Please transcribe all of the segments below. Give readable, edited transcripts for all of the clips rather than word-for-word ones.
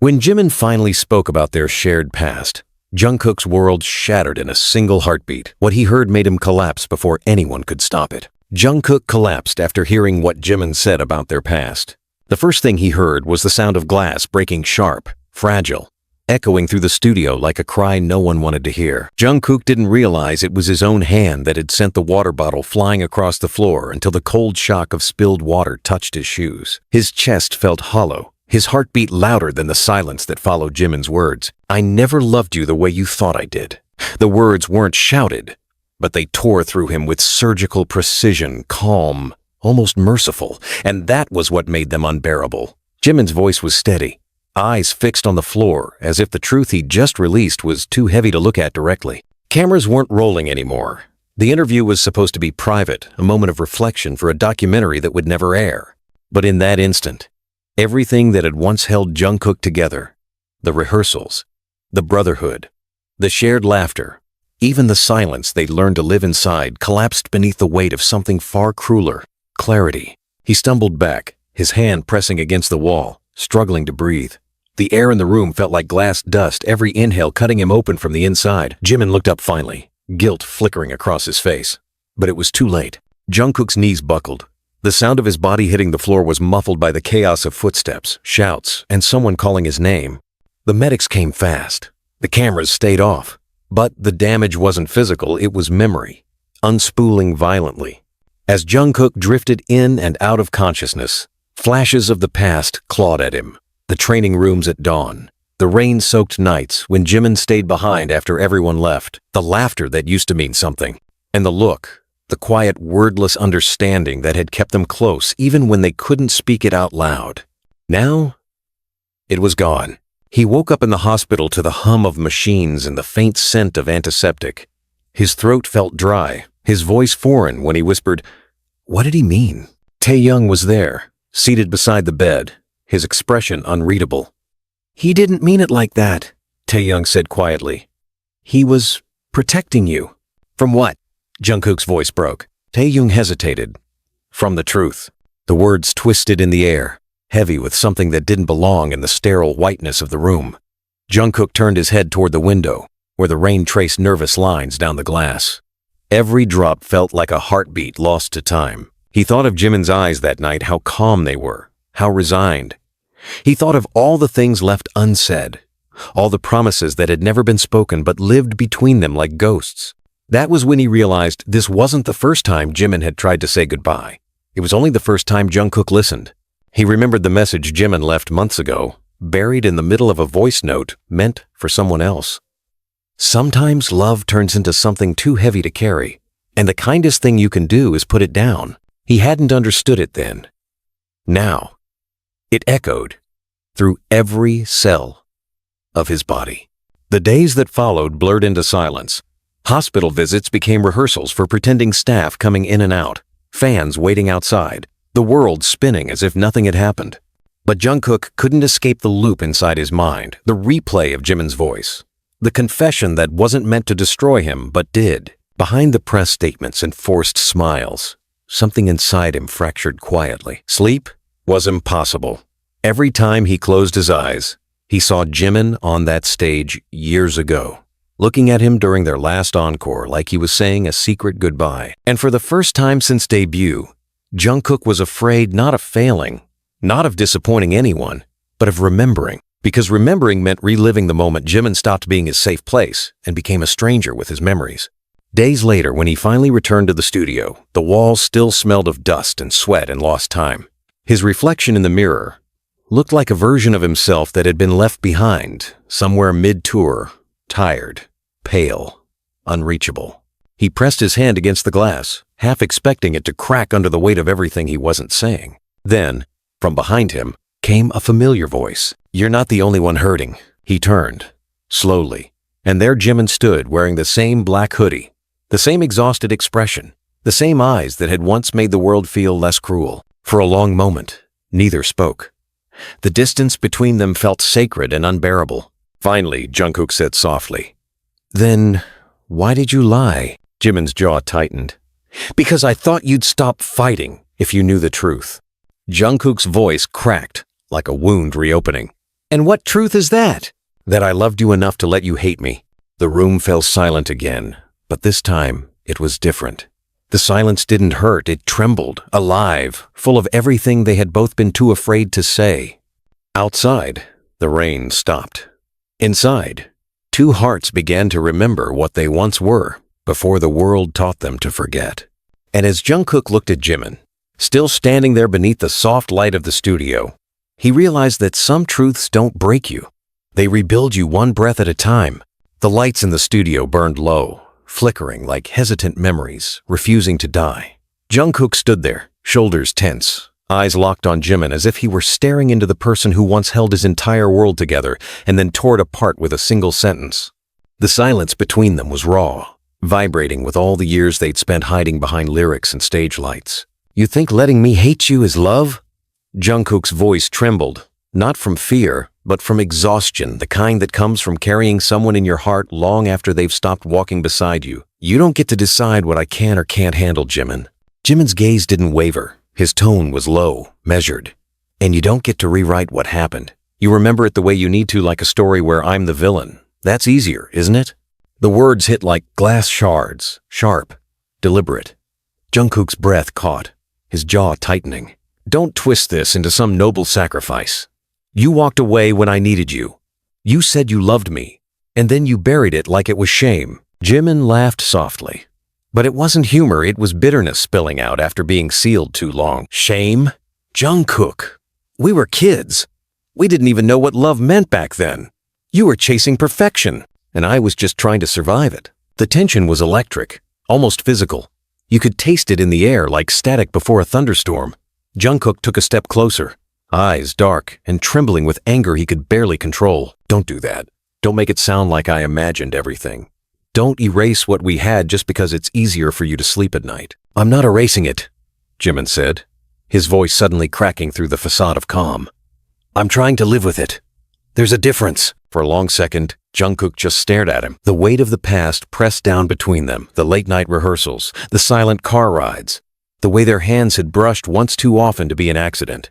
When Jimin finally spoke about their shared past, Jungkook's world shattered in a single heartbeat. What he heard made him collapse before anyone could stop it. Jungkook collapsed after hearing what Jimin said about their past. The first thing he heard was the sound of glass breaking sharp, fragile, echoing through the studio like a cry no one wanted to hear. Jungkook didn't realize it was his own hand that had sent the water bottle flying across the floor until the cold shock of spilled water touched his shoes. His chest felt hollow, his heart beat louder than the silence that followed Jimin's words. "I never loved you the way you thought I did." The words weren't shouted, but they tore through him with surgical precision, calm, almost merciful, and that was what made them unbearable. Jimin's voice was steady, eyes fixed on the floor, as if the truth he'd just released was too heavy to look at directly. Cameras weren't rolling anymore. The interview was supposed to be private, a moment of reflection for a documentary that would never air. But in that instant, everything that had once held Jungkook together, the rehearsals, the brotherhood, the shared laughter, even the silence they'd learned to live inside, collapsed beneath the weight of something far crueler: clarity. He stumbled back, his hand pressing against the wall, struggling to breathe. The air in the room felt like glass dust, every inhale cutting him open from the inside. Jimin looked up finally, guilt flickering across his face. But it was too late. Jungkook's knees buckled. The sound of his body hitting the floor was muffled by the chaos of footsteps, shouts, and someone calling his name. The medics came fast. The cameras stayed off. But the damage wasn't physical, it was memory, unspooling violently. As Jungkook drifted in and out of consciousness, flashes of the past clawed at him. The training rooms at dawn, the rain-soaked nights when Jimin stayed behind after everyone left, the laughter that used to mean something, and the look, the quiet, wordless understanding that had kept them close even when they couldn't speak it out loud. Now, it was gone. He woke up in the hospital to the hum of machines and the faint scent of antiseptic. His throat felt dry, his voice foreign when he whispered, "What did he mean?" Taehyung was there, seated beside the bed, his expression unreadable. "He didn't mean it like that," Taehyung said quietly. "He was protecting you." "From what?" Jungkook's voice broke. Taehyung hesitated. "From the truth." The words twisted in the air, heavy with something that didn't belong in the sterile whiteness of the room. Jungkook turned his head toward the window, where the rain traced nervous lines down the glass. Every drop felt like a heartbeat lost to time. He thought of Jimin's eyes that night, how calm they were, how resigned. He thought of all the things left unsaid, all the promises that had never been spoken but lived between them like ghosts. That was when he realized this wasn't the first time Jimin had tried to say goodbye. It was only the first time Jungkook listened. He remembered the message Jimin left months ago, buried in the middle of a voice note meant for someone else. Sometimes love turns into something too heavy to carry, and the kindest thing you can do is put it down. He hadn't understood it then. Now, it echoed through every cell of his body. The days that followed blurred into silence. Hospital visits became rehearsals for pretending staff coming in and out, fans waiting outside, the world spinning as if nothing had happened. But Jungkook couldn't escape the loop inside his mind, the replay of Jimin's voice, the confession that wasn't meant to destroy him but did. Behind the press statements and forced smiles, something inside him fractured quietly. Sleep was impossible. Every time he closed his eyes, he saw Jimin on that stage years ago, looking at him during their last encore like he was saying a secret goodbye. And for the first time since debut, Jungkook was afraid not of failing, not of disappointing anyone, but of remembering. Because remembering meant reliving the moment Jimin stopped being his safe place and became a stranger with his memories. Days later, when he finally returned to the studio, the walls still smelled of dust and sweat and lost time. His reflection in the mirror looked like a version of himself that had been left behind, somewhere mid-tour, tired, pale, unreachable. He pressed his hand against the glass, half expecting it to crack under the weight of everything he wasn't saying. Then, from behind him, came a familiar voice. "You're not the only one hurting." He turned, slowly, and there Jimin stood wearing the same black hoodie, the same exhausted expression, the same eyes that had once made the world feel less cruel. For a long moment, neither spoke. The distance between them felt sacred and unbearable. Finally, Jungkook said softly, "Then, why did you lie?" Jimin's jaw tightened. "Because I thought you'd stop fighting if you knew the truth." Jungkook's voice cracked like a wound reopening. And what truth is that? That I loved you enough to let you hate me. The room fell silent again, but this time it was different. The silence didn't hurt, it trembled, alive, full of everything they had both been too afraid to say. Outside, the rain stopped. Inside, two hearts began to remember what they once were before the world taught them to forget. And as Jungkook looked at Jimin, still standing there beneath the soft light of the studio, he realized that some truths don't break you. They rebuild you one breath at a time. The lights in the studio burned low, flickering like hesitant memories, refusing to die. Jungkook stood there, shoulders tense, eyes locked on Jimin as if he were staring into the person who once held his entire world together and then tore it apart with a single sentence. The silence between them was raw, vibrating with all the years they'd spent hiding behind lyrics and stage lights. You think letting me hate you is love? Jungkook's voice trembled, not from fear, but from exhaustion, the kind that comes from carrying someone in your heart long after they've stopped walking beside you. You don't get to decide what I can or can't handle, Jimin. Jimin's gaze didn't waver. His tone was low, measured. And you don't get to rewrite what happened. You remember it the way you need to, like a story where I'm the villain. That's easier, isn't it? The words hit like glass shards, sharp, deliberate. Jungkook's breath caught, his jaw tightening. Don't twist this into some noble sacrifice. You walked away when I needed you. You said you loved me, and then you buried it like it was shame. Jimin laughed softly. But it wasn't humor, it was bitterness spilling out after being sealed too long. Shame? Jungkook. We were kids. We didn't even know what love meant back then. You were chasing perfection, and I was just trying to survive it. The tension was electric, almost physical. You could taste it in the air like static before a thunderstorm. Jungkook took a step closer, eyes dark and trembling with anger he could barely control. Don't do that. Don't make it sound like I imagined everything. Don't erase what we had just because it's easier for you to sleep at night. I'm not erasing it, Jimin said, his voice suddenly cracking through the facade of calm. I'm trying to live with it. There's a difference. For a long second, Jungkook just stared at him. The weight of the past pressed down between them, the late-night rehearsals, the silent car rides, the way their hands had brushed once too often to be an accident.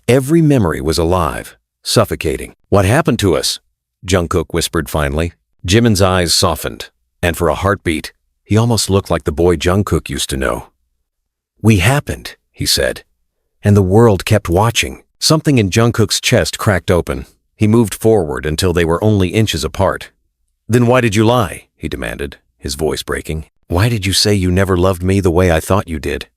Every memory was alive, suffocating. What happened to us? Jungkook whispered finally. Jimin's eyes softened, and for a heartbeat, he almost looked like the boy Jungkook used to know. We happened, he said, and the world kept watching. Something in Jungkook's chest cracked open. He moved forward until they were only inches apart. Then why did you lie? He demanded, his voice breaking. Why did you say you never loved me the way I thought you did?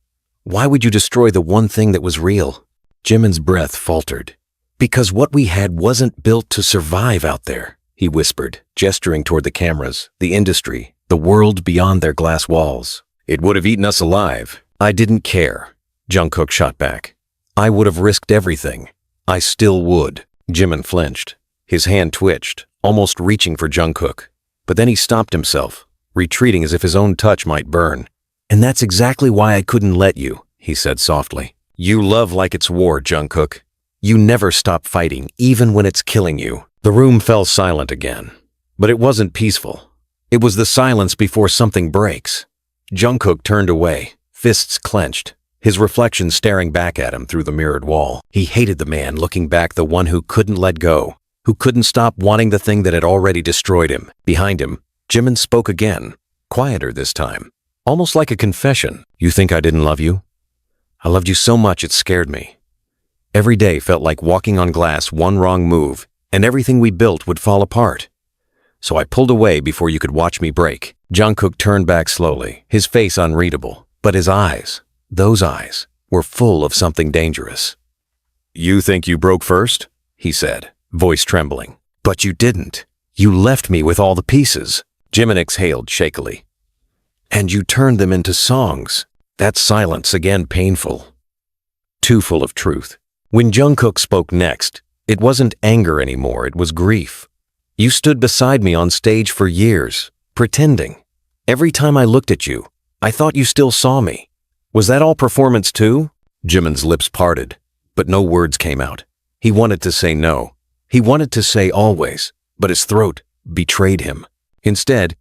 Why would you destroy the one thing that was real? Jimin's breath faltered. Because what we had wasn't built to survive out there, he whispered, gesturing toward the cameras, the industry, the world beyond their glass walls. It would have eaten us alive. I didn't care, Jungkook shot back. I would have risked everything. I still would. Jimin flinched. His hand twitched, almost reaching for Jungkook. But then he stopped himself, retreating as if his own touch might burn. And that's exactly why I couldn't let you, he said softly. You love like it's war, Jungkook. You never stop fighting, even when it's killing you. The room fell silent again. But it wasn't peaceful. It was the silence before something breaks. Jungkook turned away, fists clenched, his reflection staring back at him through the mirrored wall. He hated the man looking back, the one who couldn't let go, who couldn't stop wanting the thing that had already destroyed him. Behind him, Jimin spoke again, quieter this time, almost like a confession. You think I didn't love you? I loved you so much it scared me. Every day felt like walking on glass, one wrong move, and everything we built would fall apart. So I pulled away before you could watch me break. Jungkook turned back slowly, his face unreadable, but his eyes, those eyes, were full of something dangerous. You think you broke first? He said, voice trembling. But you didn't. You left me with all the pieces. Jimin exhaled shakily. And you turned them into songs. That silence again painful. Too full of truth. When Jungkook spoke next, it wasn't anger anymore, it was grief. You stood beside me on stage for years, pretending. Every time I looked at you, I thought you still saw me. Was that all performance too? Jimin's lips parted, but no words came out. He wanted to say no. He wanted to say always, but his throat betrayed him. Instead,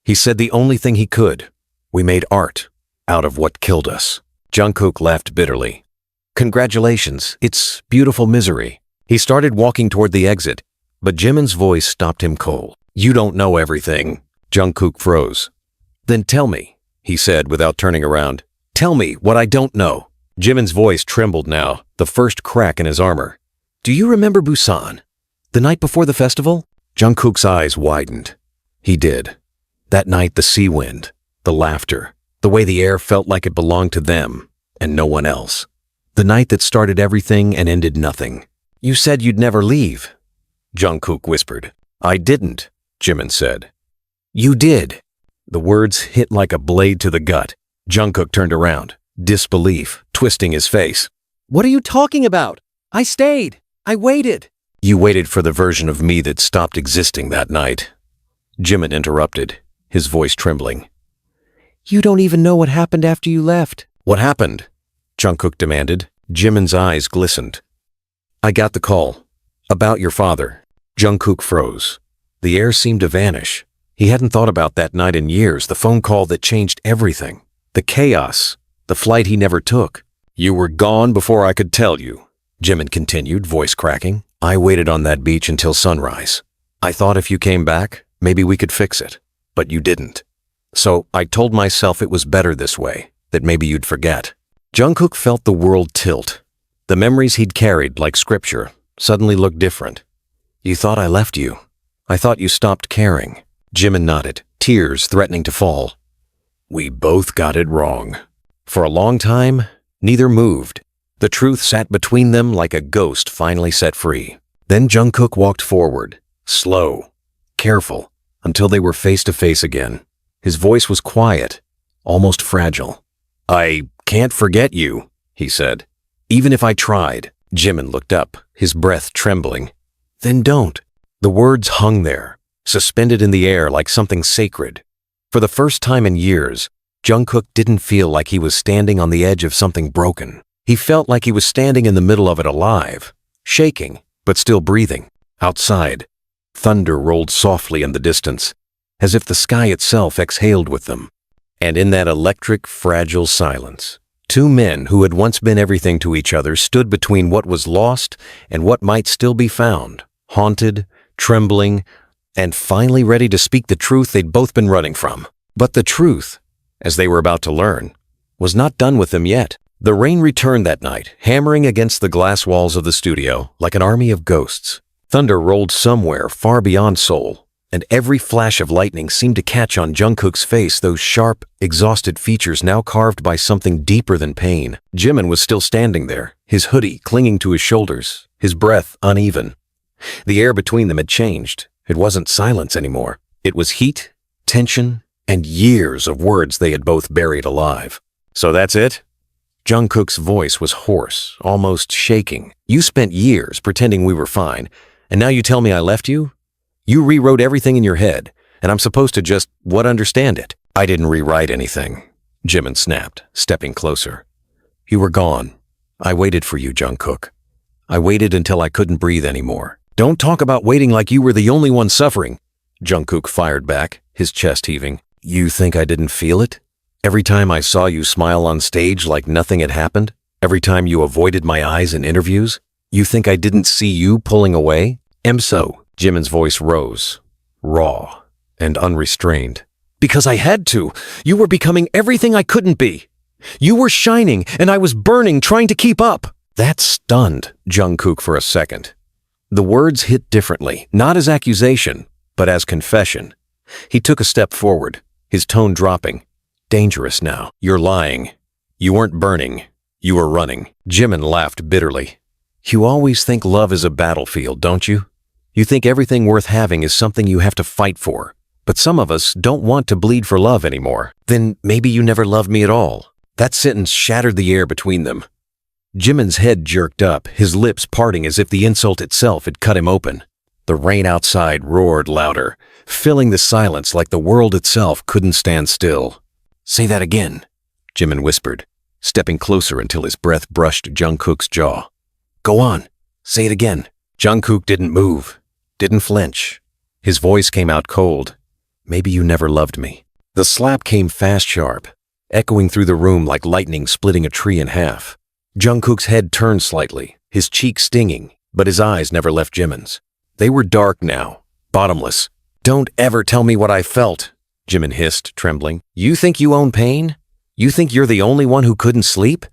he said the only thing he could. We made art out of what killed us. Jungkook laughed bitterly. Congratulations, it's beautiful misery. He started walking toward the exit, but Jimin's voice stopped him cold. "You don't know everything." Jungkook froze. "Then tell me," he said without turning around. "Tell me what I don't know." Jimin's voice trembled now, the first crack in his armor. "Do you remember Busan? The night before the festival?" Jungkook's eyes widened. He did. That night, the sea wind, the laughter, the way the air felt like it belonged to them and no one else. The night that started everything and ended nothing. "You said you'd never leave," Jungkook whispered. "I didn't," Jimin said. "You did." The words hit like a blade to the gut. Jungkook turned around, disbelief twisting his face. "What are you talking about? I stayed. I waited." "You waited for the version of me that stopped existing that night," Jimin interrupted, his voice trembling. "You don't even know what happened after you left." "What happened?" Jungkook demanded. Jimin's eyes glistened. "I got the call. About your father." Jungkook froze. The air seemed to vanish. He hadn't thought about that night in years, the phone call that changed everything. The chaos, the flight he never took. "You were gone before I could tell you," Jimin continued, voice cracking. "I waited on that beach until sunrise. I thought if you came back, maybe we could fix it. But you didn't. So I told myself it was better this way, that maybe you'd forget." Jungkook felt the world tilt. The memories he'd carried, like scripture, suddenly looked different. "You thought I left you. I thought you stopped caring." Jimin nodded, tears threatening to fall. "We both got it wrong." For a long time, neither moved. The truth sat between them like a ghost finally set free. Then Jungkook walked forward, slow, careful, until they were face to face again. His voice was quiet, almost fragile. "I can't forget you," he said. "Even if I tried." Jimin looked up, his breath trembling. "Then don't." The words hung there, suspended in the air like something sacred. For the first time in years, Jungkook didn't feel like he was standing on the edge of something broken. He felt like he was standing in the middle of it alive, shaking, but still breathing. Outside, thunder rolled softly in the distance, as if the sky itself exhaled with them. And in that electric, fragile silence, two men who had once been everything to each other stood between what was lost and what might still be found, haunted, trembling, and finally ready to speak the truth they'd both been running from. But the truth, as they were about to learn, was not done with them yet. The rain returned that night, hammering against the glass walls of the studio like an army of ghosts. Thunder rolled somewhere far beyond Seoul, and every flash of lightning seemed to catch on Jungkook's face, those sharp, exhausted features now carved by something deeper than pain. Jimin was still standing there, his hoodie clinging to his shoulders, his breath uneven. The air between them had changed. It wasn't silence anymore. It was heat, tension, and years of words they had both buried alive. "So that's it?" Jungkook's voice was hoarse, almost shaking. "You spent years pretending we were fine, and now you tell me I left you? You rewrote everything in your head, and I'm supposed to just, understand it?" "I didn't rewrite anything," Jimin snapped, stepping closer. "You were gone. I waited for you, Jungkook. I waited until I couldn't breathe anymore." "Don't talk about waiting like you were the only one suffering," Jungkook fired back, his chest heaving. "You think I didn't feel it? Every time I saw you smile on stage like nothing had happened? Every time you avoided my eyes in interviews? You think I didn't see you pulling away?" "So," Jimin's voice rose, raw and unrestrained. "Because I had to. You were becoming everything I couldn't be. You were shining, and I was burning, trying to keep up." That stunned Jungkook for a second. The words hit differently, not as accusation, but as confession. He took a step forward, his tone dropping. "Dangerous now. You're lying. You weren't burning. You were running." Jimin laughed bitterly. "You always think love is a battlefield, don't you? You think everything worth having is something you have to fight for. But some of us don't want to bleed for love anymore. Then maybe you never loved me at all." That sentence shattered the air between them. Jimin's head jerked up, his lips parting as if the insult itself had cut him open. The rain outside roared louder, filling the silence like the world itself couldn't stand still. "Say that again," Jimin whispered, stepping closer until his breath brushed Jungkook's jaw. "Go on, say it again." Jungkook didn't move, didn't flinch. His voice came out cold. "Maybe you never loved me." The slap came fast sharp, echoing through the room like lightning splitting a tree in half. Jungkook's head turned slightly, his cheek stinging, but his eyes never left Jimin's. They were dark now, bottomless. "Don't ever tell me what I felt," Jimin hissed, trembling. "You think you own pain? You think you're the only one who couldn't sleep?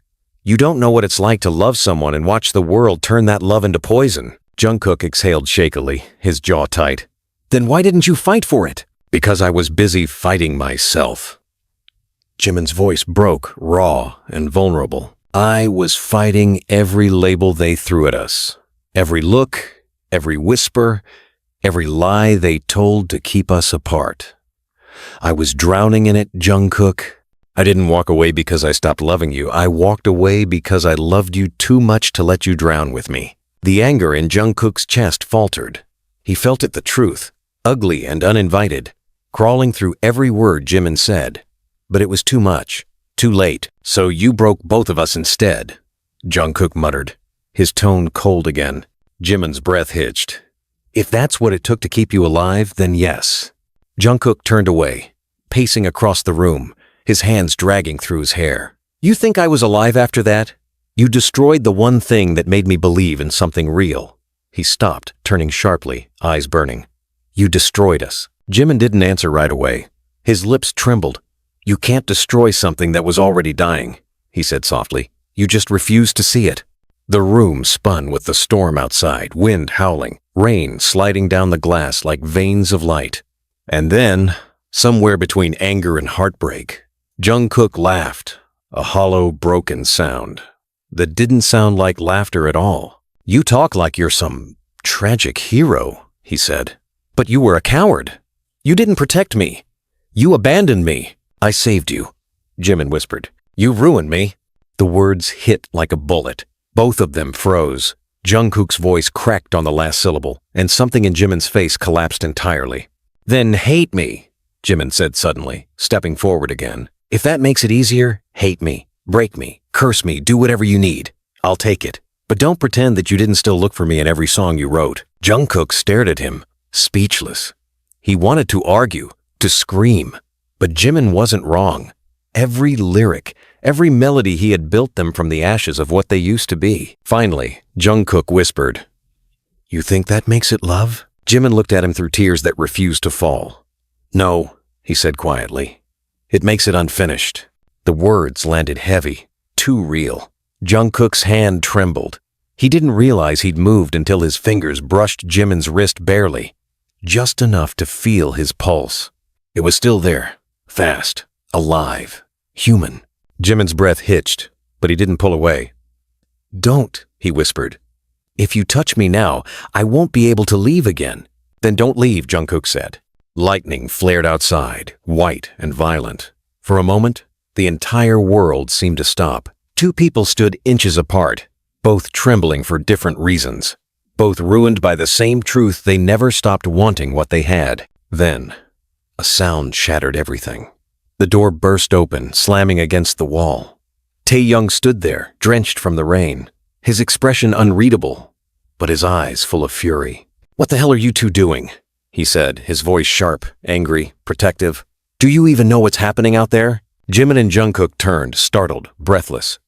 You don't know what it's like to love someone and watch the world turn that love into poison." Jungkook exhaled shakily, his jaw tight. "Then why didn't you fight for it?" "Because I was busy fighting myself." Jimin's voice broke, raw and vulnerable. "I was fighting every label they threw at us. Every look, every whisper, every lie they told to keep us apart. I was drowning in it, Jungkook. I didn't walk away because I stopped loving you. I walked away because I loved you too much to let you drown with me." The anger in Jungkook's chest faltered. He felt it the truth, ugly and uninvited, crawling through every word Jimin said. But it was too much, too late. "So you broke both of us instead," Jungkook muttered, his tone cold again. Jimin's breath hitched. "If that's what it took to keep you alive, then yes." Jungkook turned away, pacing across the room, his hands dragging through his hair. "You think I was alive after that? You destroyed the one thing that made me believe in something real." He stopped, turning sharply, eyes burning. "You destroyed us." Jimin didn't answer right away. His lips trembled. "You can't destroy something that was already dying," he said softly. "You just refused to see it." The room spun with the storm outside, wind howling, rain sliding down the glass like veins of light. And then, somewhere between anger and heartbreak, Jungkook laughed, a hollow, broken sound that didn't sound like laughter at all. "You talk like you're some tragic hero," he said. "But you were a coward. You didn't protect me. You abandoned me." "I saved you," Jimin whispered. "You ruined me." The words hit like a bullet. Both of them froze. Jungkook's voice cracked on the last syllable, and something in Jimin's face collapsed entirely. "Then hate me," Jimin said suddenly, stepping forward again. "If that makes it easier, hate me, break me, curse me, do whatever you need. I'll take it. But don't pretend that you didn't still look for me in every song you wrote." Jungkook stared at him, speechless. He wanted to argue, to scream, but Jimin wasn't wrong. Every lyric, every melody he had built them from the ashes of what they used to be. Finally, Jungkook whispered, "You think that makes it love?" Jimin looked at him through tears that refused to fall. "No," he said quietly. "It makes it unfinished." The words landed heavy, too real. Jungkook's hand trembled. He didn't realize he'd moved until his fingers brushed Jimin's wrist barely, just enough to feel his pulse. It was still there, fast, alive, human. Jimin's breath hitched, but he didn't pull away. "Don't," he whispered. "If you touch me now, I won't be able to leave again." "Then don't leave," Jungkook said. Lightning flared outside, white and violent. For a moment, the entire world seemed to stop. Two people stood inches apart, both trembling for different reasons, both ruined by the same truth they never stopped wanting what they had. Then, a sound shattered everything. The door burst open, slamming against the wall. Taehyung stood there, drenched from the rain, his expression unreadable, but his eyes full of fury. "What the hell are you two doing?" he said, his voice sharp, angry, protective. "Do you even know what's happening out there?" Jimin and Jungkook turned, startled, breathless.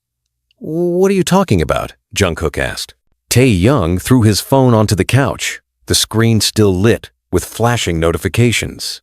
"What are you talking about?" Jungkook asked. Taehyung threw his phone onto the couch, the screen still lit, with flashing notifications.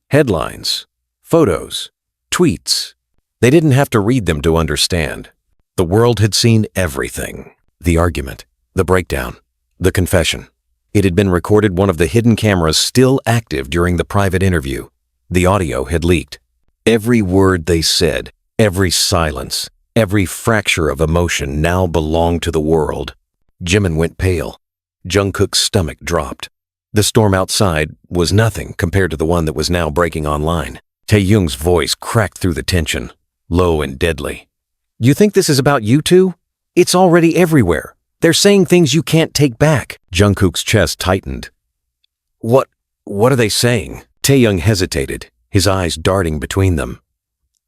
Headlines, photos, tweets. They didn't have to read them to understand. The world had seen everything. The argument, the breakdown, the confession. It had been recorded one of the hidden cameras still active during the private interview. The audio had leaked. Every word they said, every silence, every fracture of emotion now belonged to the world. Jimin went pale. Jungkook's stomach dropped. The storm outside was nothing compared to the one that was now breaking online. Taehyung's voice cracked through the tension, low and deadly. "You think this is about you two? It's already everywhere. They're saying things you can't take back." Jungkook's chest tightened. What are they saying?" Taehyung hesitated, his eyes darting between them.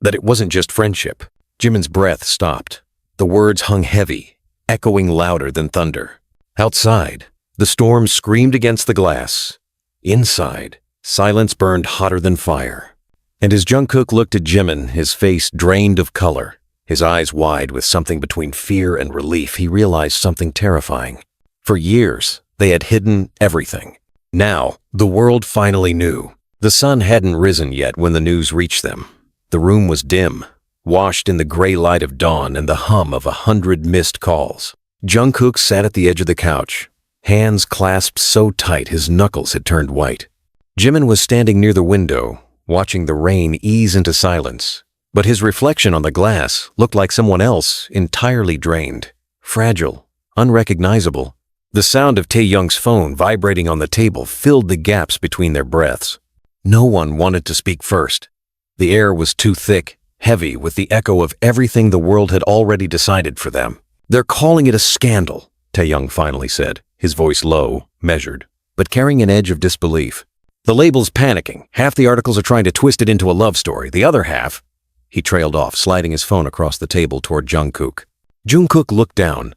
That it wasn't just friendship. Jimin's breath stopped. The words hung heavy, echoing louder than thunder. Outside, the storm screamed against the glass. Inside, silence burned hotter than fire. And as Jungkook looked at Jimin, his face drained of color, his eyes wide with something between fear and relief, he realized something terrifying. For years, they had hidden everything. Now, the world finally knew. The sun hadn't risen yet when the news reached them. The room was dim, washed in the gray light of dawn and the hum of 100 missed calls. Jungkook sat at the edge of the couch, hands clasped so tight his knuckles had turned white. Jimin was standing near the window, watching the rain ease into silence, but his reflection on the glass looked like someone else entirely drained, fragile, unrecognizable. The sound of Taehyung's phone vibrating on the table filled the gaps between their breaths. No one wanted to speak first. The air was too thick, heavy with the echo of everything the world had already decided for them. "They're calling it a scandal," Taehyung finally said, his voice low, measured, but carrying an edge of disbelief. "The label's panicking. Half the articles are trying to twist it into a love story. The other half—" He trailed off, sliding his phone across the table toward Jungkook. Jungkook looked down.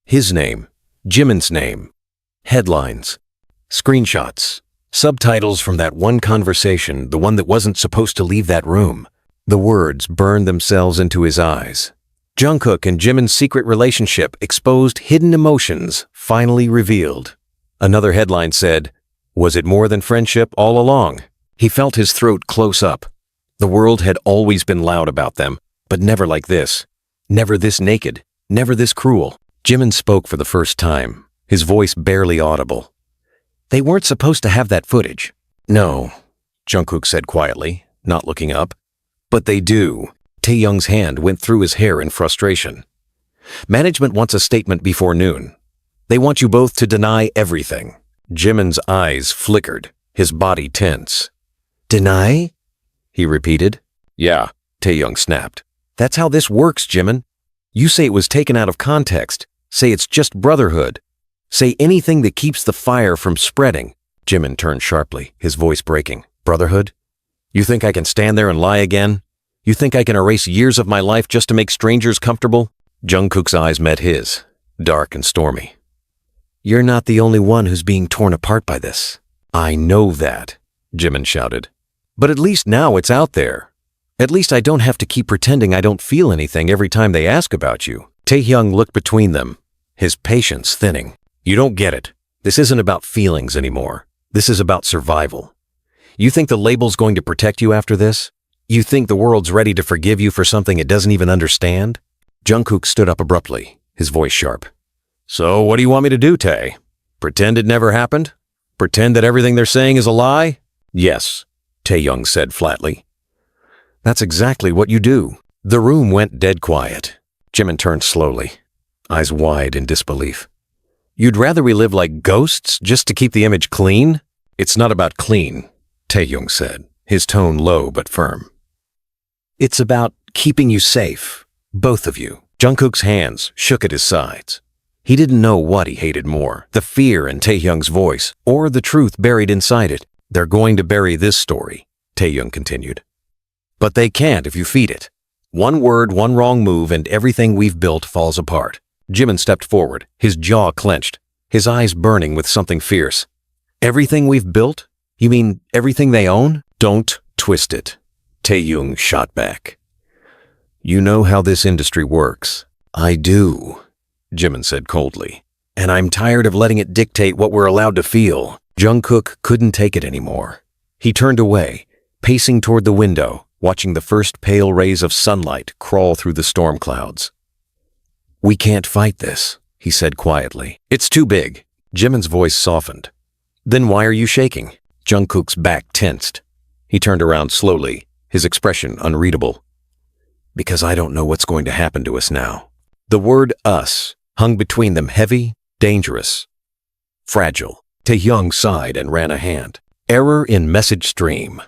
His name, Jimin's name, headlines, screenshots, subtitles from that one conversation, the one that wasn't supposed to leave that room. The words burned themselves into his eyes. Jungkook and Jimin's secret relationship exposed, hidden emotions finally revealed. Another headline said, "Was it more than friendship all along?" He felt his throat close up. The world had always been loud about them, but never like this. Never this naked, never this cruel. Jimin spoke for the first time, his voice barely audible. "They weren't supposed to have that footage." "No," Jungkook said quietly, not looking up. "But they do." Taehyung's hand went through his hair in frustration. "Management wants a statement before noon. They want you both to deny everything." Jimin's eyes flickered, his body tense. "Deny?" he repeated. "Yeah," Taehyung snapped. "That's how this works, Jimin. You say it was taken out of context. Say it's just brotherhood. Say anything that keeps the fire from spreading." Jimin turned sharply, his voice breaking. "Brotherhood? You think I can stand there and lie again? You think I can erase years of my life just to make strangers comfortable?" Jungkook's eyes met his, dark and stormy. "You're not the only one who's being torn apart by this." "I know that," Jimin shouted. "But at least now it's out there. At least I don't have to keep pretending I don't feel anything every time they ask about you." Taehyung looked between them, his patience thinning. "You don't get it. This isn't about feelings anymore. This is about survival. You think the label's going to protect you after this? You think the world's ready to forgive you for something it doesn't even understand?" Jungkook stood up abruptly, his voice sharp. "So what do you want me to do, Tae? Pretend it never happened? Pretend that everything they're saying is a lie?" "Yes," Taehyung said flatly. "That's exactly what you do." The room went dead quiet. Jimin turned slowly, eyes wide in disbelief. "You'd rather we live like ghosts just to keep the image clean?" "It's not about clean," Taehyung said, his tone low but firm. "It's about keeping you safe, both of you." Jungkook's hands shook at his sides. He didn't know what he hated more, the fear in Taehyung's voice or the truth buried inside it. "They're going to bury this story," Taehyung continued. "But they can't if you feed it. One word, one wrong move, and everything we've built falls apart." Jimin stepped forward, his jaw clenched, his eyes burning with something fierce. "Everything we've built? You mean everything they own?" "Don't twist it," Taehyung shot back. "You know how this industry works." "I do," Jimin said coldly. "And I'm tired of letting it dictate what we're allowed to feel." Jungkook couldn't take it anymore. He turned away, pacing toward the window, watching the first pale rays of sunlight crawl through the storm clouds. "We can't fight this," he said quietly. "It's too big." Jimin's voice softened. "Then why are you shaking?" Jungkook's back tensed. He turned around slowly, his expression unreadable. "Because I don't know what's going to happen to us now." The word us hung between them, heavy, dangerous, fragile. Taehyung sighed and ran a hand. Error in message stream.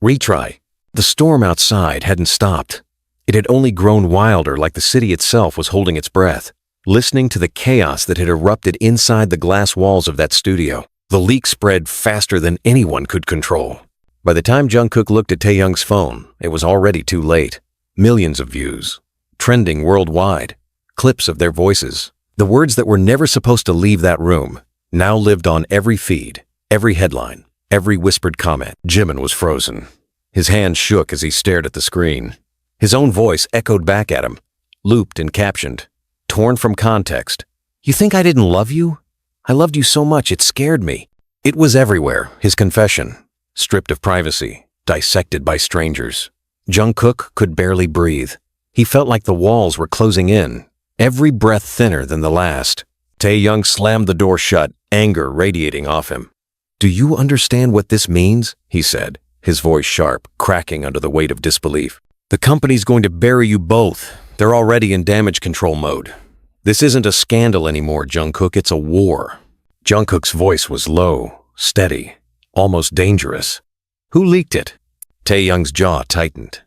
Retry. The storm outside hadn't stopped. It had only grown wilder, like the city itself was holding its breath, listening to the chaos that had erupted inside the glass walls of that studio. The leak spread faster than anyone could control. By the time Jungkook looked at Taehyung's phone, it was already too late. Millions of views, trending worldwide, clips of their voices. The words that were never supposed to leave that room now lived on every feed, every headline, every whispered comment. Jimin was frozen. His hands shook as he stared at the screen. His own voice echoed back at him, looped and captioned, torn from context. "You think I didn't love you? I loved you so much it scared me. It was everywhere, his confession. Stripped of privacy, dissected by strangers. Jungkook could barely breathe. He felt like the walls were closing in, every breath thinner than the last. Taehyung slammed the door shut, anger radiating off him. "Do you understand what this means?" he said, his voice sharp, cracking under the weight of disbelief. "The company's going to bury you both. They're already in damage control mode. This isn't a scandal anymore, Jungkook, it's a war." Jungkook's voice was low, steady, almost dangerous. "Who leaked it?" Taehyung's jaw tightened.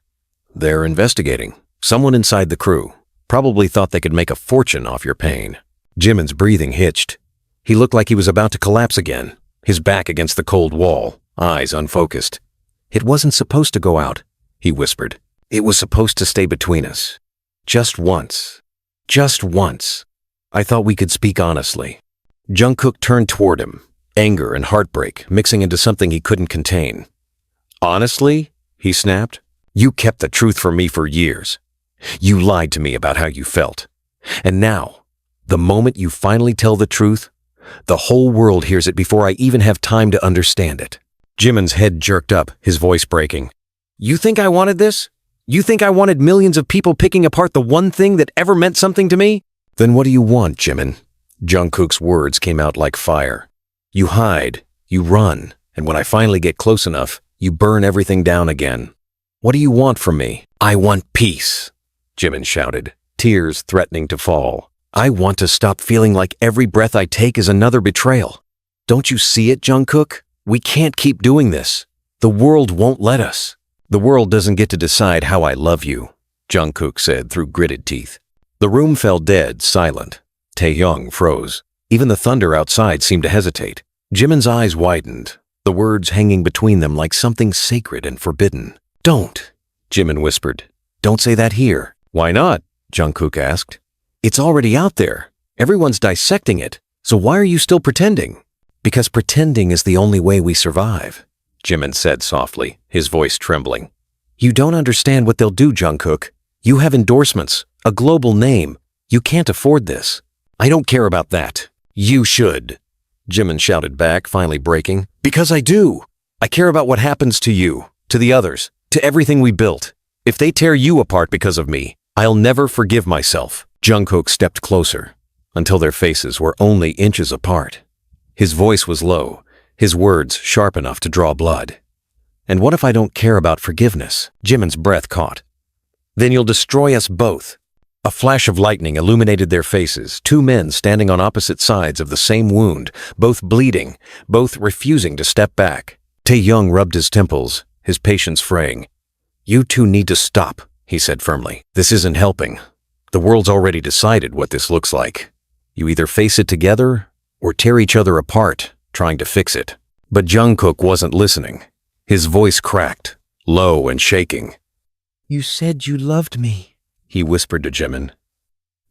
"They're investigating. Someone inside the crew. Probably thought they could make a fortune off your pain." Jimin's breathing hitched. He looked like he was about to collapse again, his back against the cold wall, eyes unfocused. "It wasn't supposed to go out," he whispered. "It was supposed to stay between us. Just once. Just once. I thought we could speak honestly." Jungkook turned toward him, anger and heartbreak mixing into something he couldn't contain. "Honestly?" he snapped. "You kept the truth from me for years. You lied to me about how you felt. And now, the moment you finally tell the truth, the whole world hears it before I even have time to understand it." Jimin's head jerked up, his voice breaking. "You think I wanted this? You think I wanted millions of people picking apart the one thing that ever meant something to me? Then what do you want, Jimin?" Jungkook's words came out like fire. "You hide, you run, and when I finally get close enough, you burn everything down again. What do you want from me?" "I want peace," Jimin shouted, tears threatening to fall. "I want to stop feeling like every breath I take is another betrayal. Don't you see it, Jungkook? We can't keep doing this. The world won't let us." "The world doesn't get to decide how I love you," Jungkook said through gritted teeth. The room fell dead, silent. Taehyung froze. Even the thunder outside seemed to hesitate. Jimin's eyes widened, the words hanging between them like something sacred and forbidden. "Don't," Jimin whispered. "Don't say that here." "Why not?" Jungkook asked. "It's already out there. Everyone's dissecting it. So why are you still pretending?" "Because pretending is the only way we survive," Jimin said softly, his voice trembling. "You don't understand what they'll do, Jungkook. You have endorsements, a global name. You can't afford this." "I don't care about that." "You should," Jimin shouted back, finally breaking. "Because I do. I care about what happens to you, to the others, to everything we built. If they tear you apart because of me, I'll never forgive myself." Jungkook stepped closer, until their faces were only inches apart. His voice was low, his words sharp enough to draw blood. "And what if I don't care about forgiveness?" Jimin's breath caught. "Then you'll destroy us both." A flash of lightning illuminated their faces, two men standing on opposite sides of the same wound, both bleeding, both refusing to step back. Taehyung rubbed his temples, his patience fraying. "You two need to stop," he said firmly. "This isn't helping. The world's already decided what this looks like. You either face it together or tear each other apart, trying to fix it." But Jungkook wasn't listening. His voice cracked, low and shaking. "You said you loved me," he whispered to Jimin.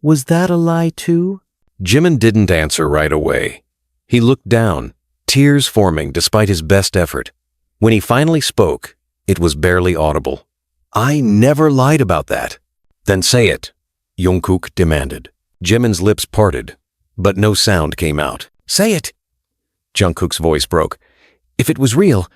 "Was that a lie too?" Jimin didn't answer right away. He looked down, tears forming despite his best effort. When he finally spoke, it was barely audible. "I never lied about that." "Then say it," Jungkook demanded. Jimin's lips parted, but no sound came out. "Say it!" Jungkook's voice broke. "If it was real,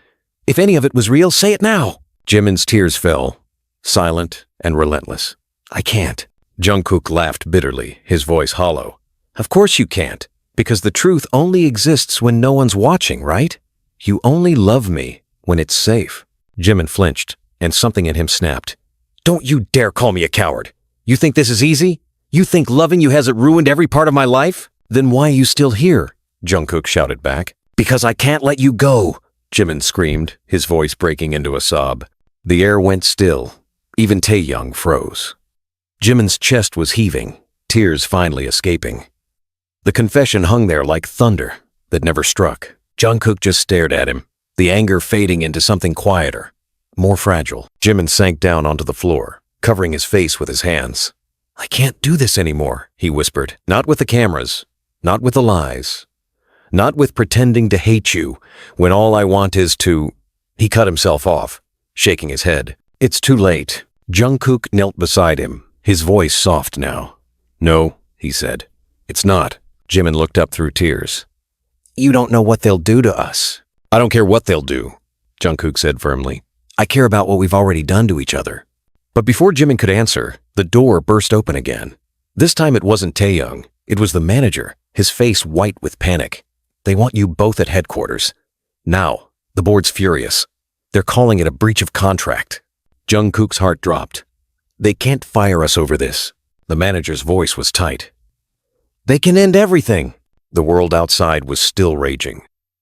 if any of it was real, say it now!" Jimin's tears fell, silent and relentless. "I can't." Jungkook laughed bitterly, his voice hollow. "Of course you can't, because the truth only exists when no one's watching, right? You only love me when it's safe." Jimin flinched, and something in him snapped. "Don't you dare call me a coward! You think this is easy? You think loving you hasn't ruined every part of my life? Then why are you still here?" Jungkook shouted back. "Because I can't let you go!" Jimin screamed, his voice breaking into a sob. The air went still. Even Taehyung froze. Jimin's chest was heaving, tears finally escaping. The confession hung there like thunder that never struck. Jungkook just stared at him, the anger fading into something quieter, more fragile. Jimin sank down onto the floor, covering his face with his hands. "I can't do this anymore," he whispered. "Not with the cameras, not with the lies, not with pretending to hate you when all I want is to—" He cut himself off, shaking his head. "It's too late." Jungkook knelt beside him, his voice soft now. "No," he said. "It's not." Jimin looked up through tears. You don't know what they'll do to us. I don't care what they'll do, Jungkook said firmly. I care about what we've already done to each other. But before Jimin could answer, the door burst open again. This time it wasn't Taehyung. It was the manager, his face white with panic. They want you both at headquarters. Now, the board's furious. They're calling it a breach of contract. Jungkook's heart dropped. They can't fire us over this. The manager's voice was tight. They can end everything. The world outside was still raging.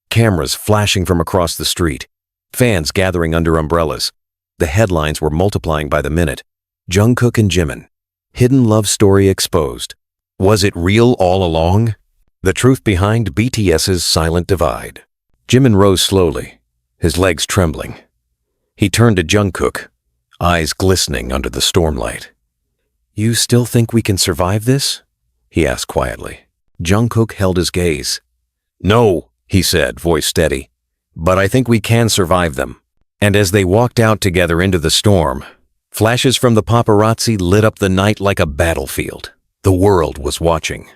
Cameras flashing from across the street. Fans gathering under umbrellas. The headlines were multiplying by the minute. Jungkook and Jimin. Hidden love story exposed. Was it real all along? The truth behind BTS's silent divide. Jimin rose slowly, his legs trembling. He turned to Jungkook, eyes glistening under the stormlight. You still think we can survive this? He asked quietly. Jungkook held his gaze. No, he said, voice steady. But I think we can survive them. And as they walked out together into the storm, flashes from the paparazzi lit up the night like a battlefield. The world was watching.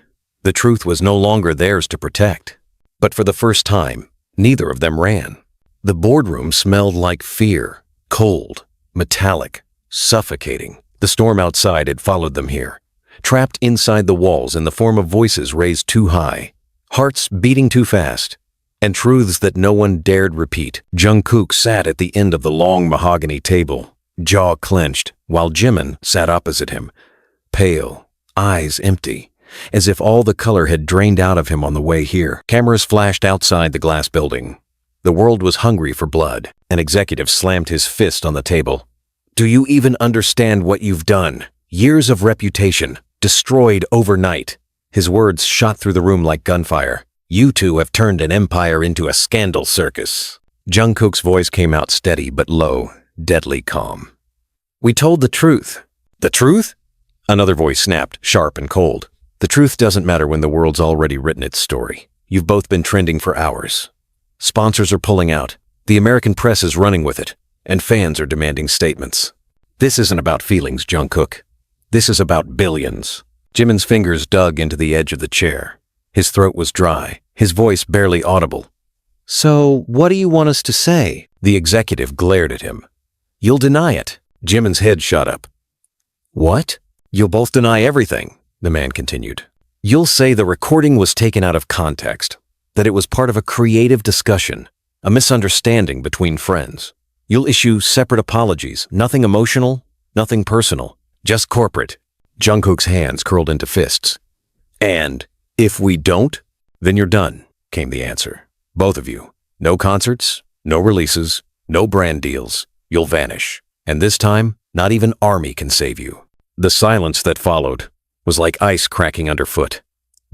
The truth was no longer theirs to protect. But for the first time, neither of them ran. The boardroom smelled like fear, cold, metallic, suffocating. The storm outside had followed them here, trapped inside the walls in the form of voices raised too high, hearts beating too fast, and truths that no one dared repeat. Jungkook sat at the end of the long mahogany table, jaw clenched, while Jimin sat opposite him, pale, eyes empty, as if all the color had drained out of him on the way here. Cameras flashed outside the glass building. The world was hungry for blood. An executive slammed his fist on the table. Do you even understand what you've done? Years of reputation, destroyed overnight. His words shot through the room like gunfire. You two have turned an empire into a scandal circus. Jungkook's voice came out steady but low, deadly calm. We told the truth. The truth? Another voice snapped, sharp and cold. The truth doesn't matter when the world's already written its story. You've both been trending for hours. Sponsors are pulling out. The American press is running with it. And fans are demanding statements. This isn't about feelings, Jungkook. This is about billions. Jimin's fingers dug into the edge of the chair. His throat was dry, his voice barely audible. So, what do you want us to say? The executive glared at him. You'll deny it. Jimin's head shot up. What? You'll both deny everything, the man continued. You'll say the recording was taken out of context, that it was part of a creative discussion, a misunderstanding between friends. You'll issue separate apologies, nothing emotional, nothing personal, just corporate. Jungkook's hands curled into fists. And if we don't, then you're done, came the answer. Both of you. No concerts, no releases, no brand deals. You'll vanish. And this time, not even ARMY can save you. The silence that followed was like ice cracking underfoot.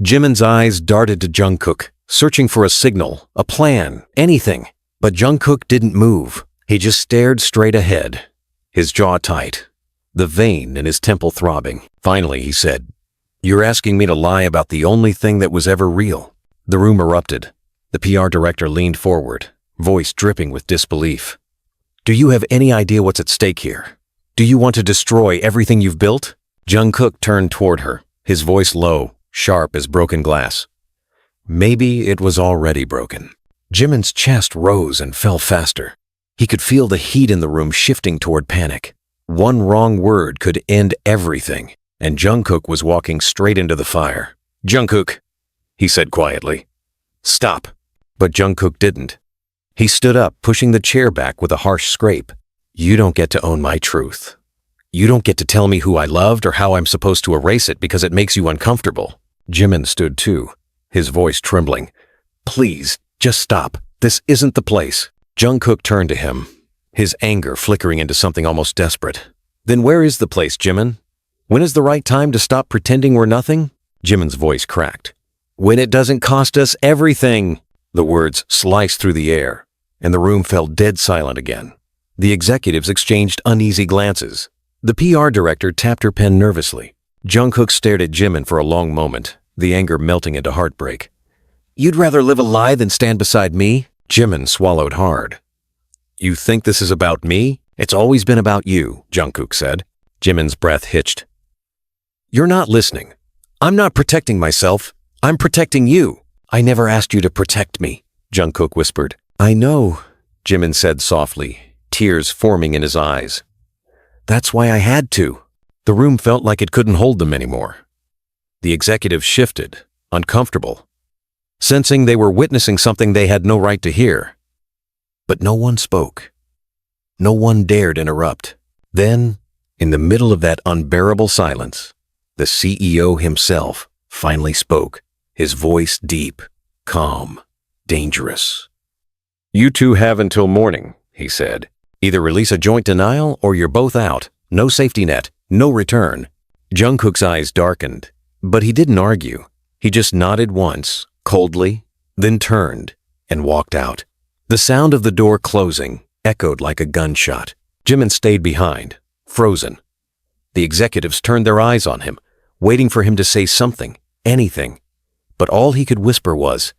Jimin's eyes darted to Jungkook, searching for a signal, a plan, anything. But Jungkook didn't move. He just stared straight ahead, his jaw tight, the vein in his temple throbbing. Finally, he said, You're asking me to lie about the only thing that was ever real. The room erupted. The PR director leaned forward, voice dripping with disbelief. Do you have any idea what's at stake here? Do you want to destroy everything you've built? Jungkook turned toward her, his voice low, sharp as broken glass. Maybe it was already broken. Jimin's chest rose and fell faster. He could feel the heat in the room shifting toward panic. One wrong word could end everything, and Jungkook was walking straight into the fire. Jungkook, he said quietly. Stop. But Jungkook didn't. He stood up, pushing the chair back with a harsh scrape. You don't get to own my truth. You don't get to tell me who I loved or how I'm supposed to erase it because it makes you uncomfortable. Jimin stood too, his voice trembling. Please, just stop. This isn't the place. Jungkook turned to him, his anger flickering into something almost desperate. Then where is the place, Jimin? When is the right time to stop pretending we're nothing? Jimin's voice cracked. When it doesn't cost us everything. The words sliced through the air, and the room fell dead silent again. The executives exchanged uneasy glances. The PR director tapped her pen nervously. Jungkook stared at Jimin for a long moment, the anger melting into heartbreak. You'd rather live a lie than stand beside me? Jimin swallowed hard. You think this is about me? It's always been about you, Jungkook said. Jimin's breath hitched. You're not listening. I'm not protecting myself. I'm protecting you. I never asked you to protect me, Jungkook whispered. I know, Jimin said softly, tears forming in his eyes. That's why I had to. The room felt like it couldn't hold them anymore. The executives shifted, uncomfortable, sensing they were witnessing something they had no right to hear. But no one spoke. No one dared interrupt. Then, in the middle of that unbearable silence, the CEO himself finally spoke, his voice deep, calm, dangerous. You two have until morning, he said. Either release a joint denial or you're both out. No safety net, no return. Jungkook's eyes darkened, but he didn't argue. He just nodded once, coldly, then turned and walked out. The sound of the door closing echoed like a gunshot. Jimin stayed behind, frozen. The executives turned their eyes on him, waiting for him to say something, anything. But all he could whisper was,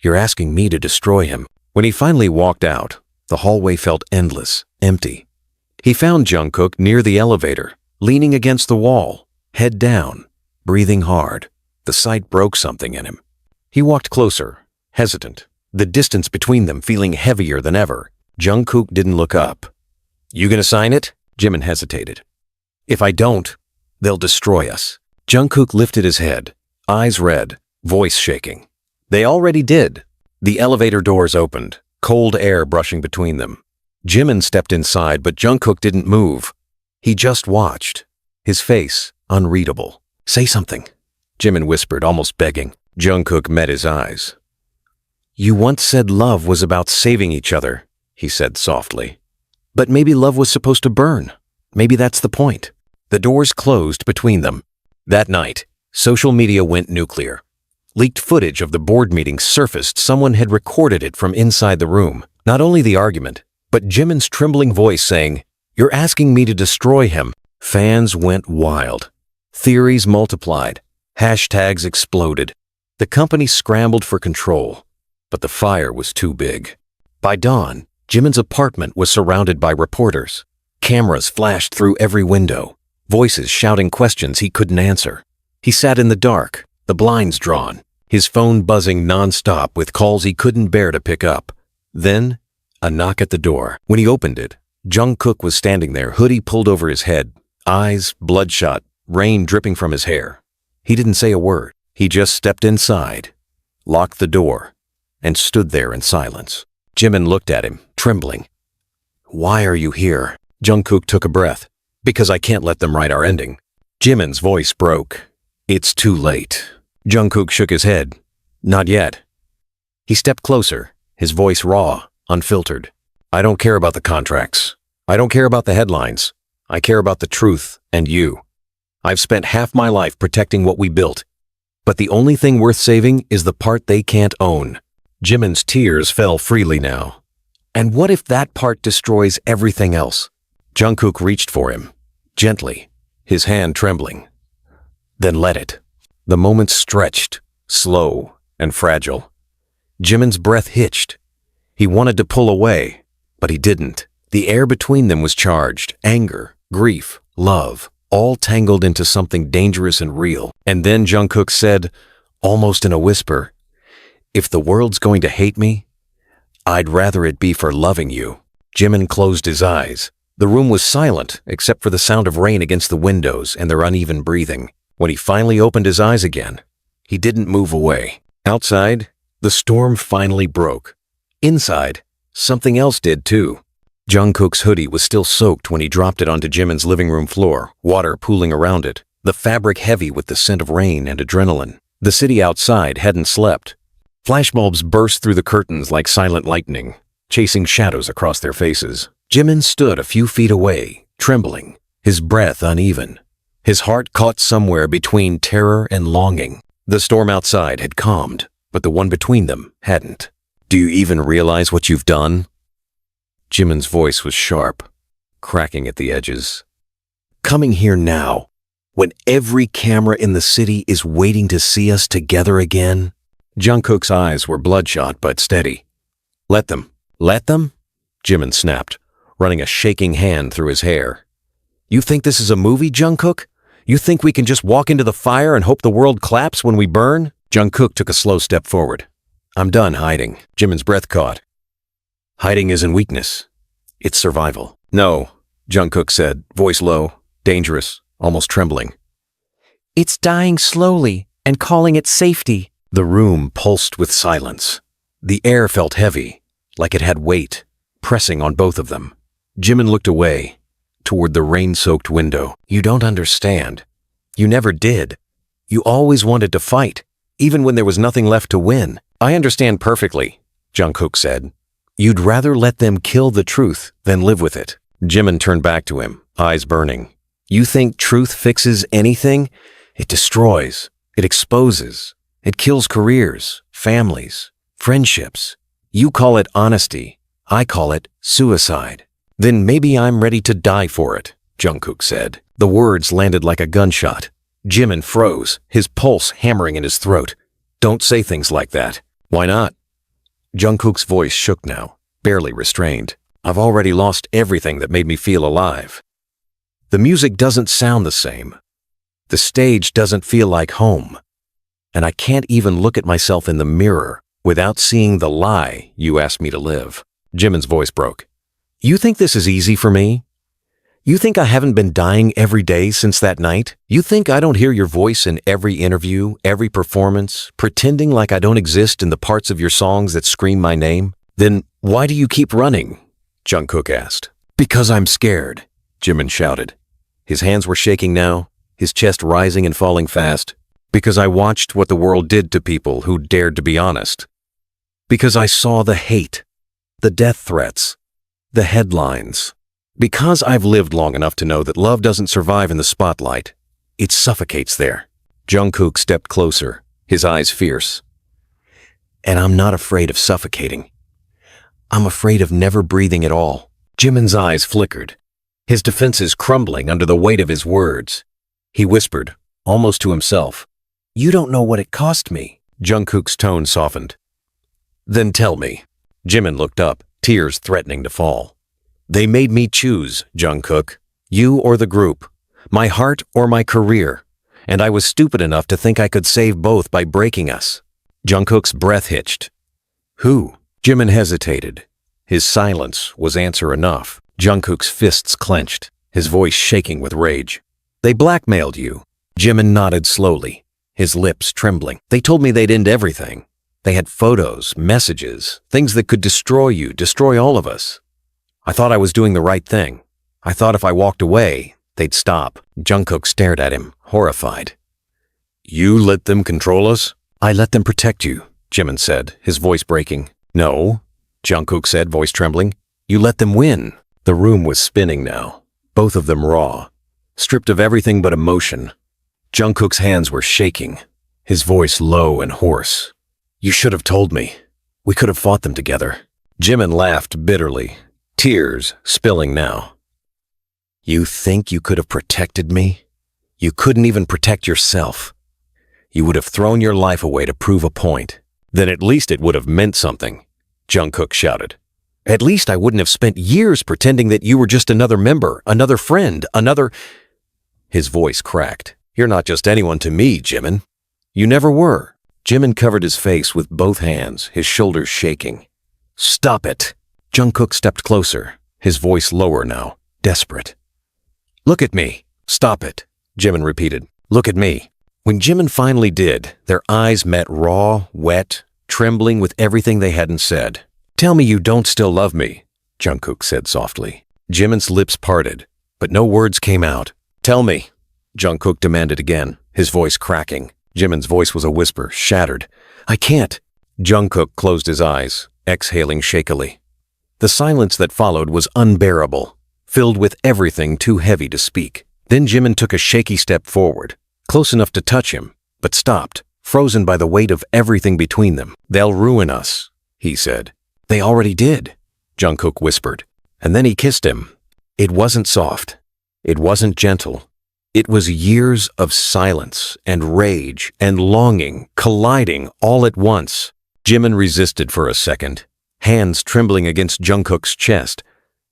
"You're asking me to destroy him." When he finally walked out, the hallway felt endless, empty. He found Jungkook near the elevator, leaning against the wall, head down, breathing hard. The sight broke something in him. He walked closer, hesitant, the distance between them feeling heavier than ever. Jungkook didn't look up. You gonna sign it? Jimin hesitated. If I don't, they'll destroy us. Jungkook lifted his head, eyes red, voice shaking. They already did. The elevator doors opened, cold air brushing between them. Jimin stepped inside, but Jungkook didn't move. He just watched, his face unreadable. Say something, Jimin whispered, almost begging. Jungkook met his eyes. You once said love was about saving each other, he said softly. But maybe love was supposed to burn. Maybe that's the point. The doors closed between them. That night, social media went nuclear. Leaked footage of the board meeting surfaced. Someone had recorded it from inside the room. Not only the argument, but Jimin's trembling voice saying, "You're asking me to destroy him." Fans went wild. Theories multiplied. Hashtags exploded. The company scrambled for control, but the fire was too big. By dawn, Jimin's apartment was surrounded by reporters. Cameras flashed through every window, voices shouting questions he couldn't answer. He sat in the dark, the blinds drawn, his phone buzzing nonstop with calls he couldn't bear to pick up. Then, a knock at the door. When he opened it, Jungkook was standing there, hoodie pulled over his head, eyes bloodshot, rain dripping from his hair. He didn't say a word. He just stepped inside, locked the door, and stood there in silence. Jimin looked at him, trembling. Why are you here? Jungkook took a breath. Because I can't let them write our ending. Jimin's voice broke. It's too late. Jungkook shook his head. Not yet. He stepped closer, his voice raw, unfiltered. I don't care about the contracts. I don't care about the headlines. I care about the truth and you. I've spent half my life protecting what we built. But the only thing worth saving is the part they can't own. Jimin's tears fell freely now. And what if that part destroys everything else? Jungkook reached for him, gently, his hand trembling. Then let it. The moment stretched, slow and fragile. Jimin's breath hitched. He wanted to pull away, but he didn't. The air between them was charged, anger, grief, love, all tangled into something dangerous and real. And then Jungkook said, almost in a whisper, if the world's going to hate me, I'd rather it be for loving you. Jimin closed his eyes. The room was silent except for the sound of rain against the windows and their uneven breathing. When he finally opened his eyes again, he didn't move away. Outside, the storm finally broke. Inside, something else did too. Jungkook's hoodie was still soaked when he dropped it onto Jimin's living room floor, water pooling around it, the fabric heavy with the scent of rain and adrenaline. The city outside hadn't slept. Flashbulbs burst through the curtains like silent lightning, chasing shadows across their faces. Jimin stood a few feet away, trembling, his breath uneven. His heart caught somewhere between terror and longing. The storm outside had calmed, but the one between them hadn't. Do you even realize what you've done? Jimin's voice was sharp, cracking at the edges. Coming here now, when every camera in the city is waiting to see us together again? Jungkook's eyes were bloodshot but steady. Let them. Let them? Jimin snapped, running a shaking hand through his hair. You think this is a movie, Jungkook? You think we can just walk into the fire and hope the world claps when we burn? Jungkook took a slow step forward, I'm done hiding. Jimin's breath caught. Hiding isn't weakness. It's survival. No, Jungkook said, voice low, dangerous, almost trembling. It's dying slowly and calling it safety. The room pulsed with silence. The air felt heavy, like it had weight, pressing on both of them. Jimin looked away, toward the rain-soaked window. You don't understand. You never did. You always wanted to fight, even when there was nothing left to win. I understand perfectly, Jungkook said. You'd rather let them kill the truth than live with it. Jimin turned back to him, eyes burning. You think truth fixes anything? It destroys. It exposes. It kills careers, families, friendships. You call it honesty. I call it suicide. Then maybe I'm ready to die for it, Jungkook said. The words landed like a gunshot. Jimin froze, his pulse hammering in his throat. Don't say things like that. Why not? Jungkook's voice shook now, barely restrained. I've already lost everything that made me feel alive. The music doesn't sound the same. The stage doesn't feel like home. And I can't even look at myself in the mirror without seeing the lie you asked me to live. Jimin's voice broke. You think this is easy for me? You think I haven't been dying every day since that night? You think I don't hear your voice in every interview, every performance, pretending like I don't exist in the parts of your songs that scream my name? Then why do you keep running? Jungkook asked. Because I'm scared, Jimin shouted. His hands were shaking now, his chest rising and falling fast. Because I watched what the world did to people who dared to be honest. Because I saw the hate, the death threats, the headlines. Because I've lived long enough to know that love doesn't survive in the spotlight. It suffocates there. Jungkook stepped closer, his eyes fierce. And I'm not afraid of suffocating. I'm afraid of never breathing at all. Jimin's eyes flickered, his defenses crumbling under the weight of his words. He whispered, almost to himself, You don't know what it cost me. Jungkook's tone softened. Then tell me. Jimin looked up, tears threatening to fall. They made me choose, Jungkook. You or the group. My heart or my career. And I was stupid enough to think I could save both by breaking us. Jungkook's breath hitched. Who? Jimin hesitated. His silence was answer enough. Jungkook's fists clenched, his voice shaking with rage. They blackmailed you. Jimin nodded slowly, his lips trembling. They told me they'd end everything. They had photos, messages, things that could destroy you, destroy all of us. I thought I was doing the right thing. I thought if I walked away, they'd stop. Jungkook stared at him, horrified. You let them control us? I let them protect you, Jimin said, his voice breaking. No, Jungkook said, voice trembling. You let them win. The room was spinning now, both of them raw, stripped of everything but emotion. Jungkook's hands were shaking, his voice low and hoarse. You should have told me. We could have fought them together. Jimin laughed bitterly, tears spilling now. You think you could have protected me? You couldn't even protect yourself. You would have thrown your life away to prove a point. Then at least it would have meant something, Jungkook shouted. At least I wouldn't have spent years pretending that you were just another member, another friend, another... His voice cracked. You're not just anyone to me, Jimin. You never were. Jimin covered his face with both hands, his shoulders shaking. Stop it. Jungkook stepped closer, his voice lower now, desperate. Look at me. Stop it, Jimin repeated. Look at me. When Jimin finally did, their eyes met raw, wet, trembling with everything they hadn't said. Tell me you don't still love me, Jungkook said softly. Jimin's lips parted, but no words came out. Tell me, Jungkook demanded again, his voice cracking. Jimin's voice was a whisper, shattered. I can't. Jungkook closed his eyes, exhaling shakily. The silence that followed was unbearable, filled with everything too heavy to speak. Then Jimin took a shaky step forward, close enough to touch him, but stopped, frozen by the weight of everything between them. They'll ruin us, he said. They already did, Jungkook whispered. And then he kissed him. It wasn't soft. It wasn't gentle. It was years of silence and rage and longing colliding all at once. Jimin resisted for a second, hands trembling against Jungkook's chest.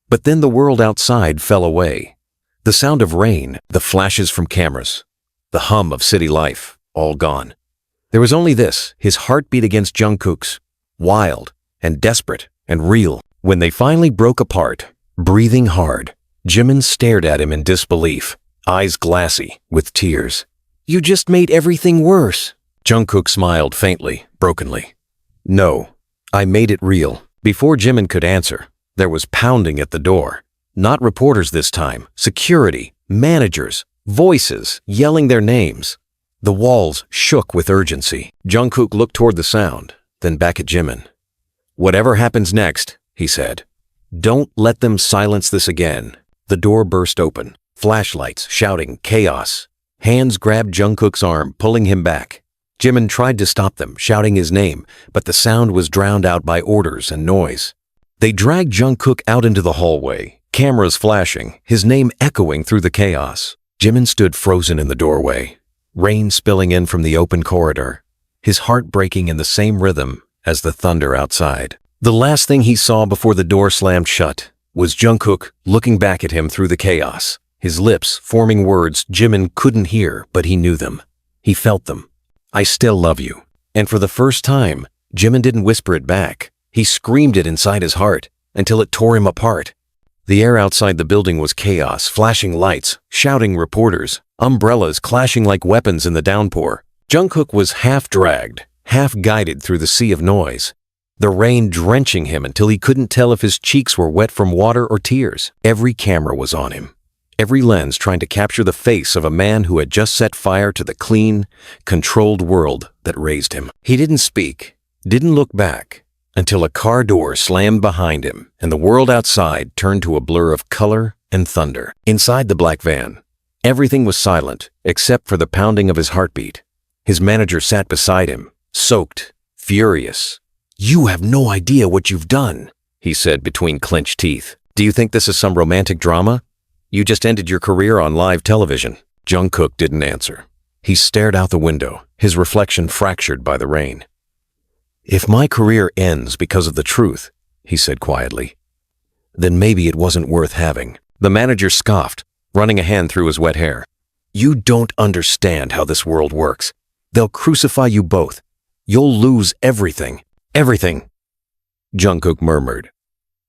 But then the world outside fell away. The sound of rain, the flashes from cameras, the hum of city life, all gone. There was only this, his heartbeat against Jungkook's, wild and desperate and real. When they finally broke apart, breathing hard, Jimin stared at him in disbelief, eyes glassy with tears. You just made everything worse. Jungkook smiled faintly, brokenly. No, I made it real. Before Jimin could answer, there was pounding at the door. Not reporters this time, security, managers, voices yelling their names. The walls shook with urgency. Jungkook looked toward the sound, then back at Jimin. Whatever happens next, he said, don't let them silence this again. The door burst open, flashlights shouting chaos. Hands grabbed Jungkook's arm, pulling him back. Jimin tried to stop them, shouting his name, but the sound was drowned out by orders and noise. They dragged Jungkook out into the hallway, cameras flashing, his name echoing through the chaos. Jimin stood frozen in the doorway, rain spilling in from the open corridor, his heart breaking in the same rhythm as the thunder outside. The last thing he saw before the door slammed shut was Jungkook looking back at him through the chaos, his lips forming words Jimin couldn't hear, but he knew them. He felt them. I still love you. And for the first time, Jimin didn't whisper it back. He screamed it inside his heart until it tore him apart. The air outside the building was chaos, flashing lights, shouting reporters, umbrellas clashing like weapons in the downpour. Jungkook was half dragged, half guided through the sea of noise, the rain drenching him until he couldn't tell if his cheeks were wet from water or tears. Every camera was on him, every lens trying to capture the face of a man who had just set fire to the clean, controlled world that raised him. He didn't speak, didn't look back, until a car door slammed behind him and the world outside turned to a blur of color and thunder. Inside the black van, everything was silent except for the pounding of his heartbeat. His manager sat beside him, soaked, furious. You have no idea what you've done, he said between clenched teeth. Do you think this is some romantic drama? You just ended your career on live television. Jungkook didn't answer. He stared out the window, his reflection fractured by the rain. If my career ends because of the truth, he said quietly, then maybe it wasn't worth having. The manager scoffed, running a hand through his wet hair. You don't understand how this world works. They'll crucify you both. You'll lose everything. Everything. Jungkook murmured.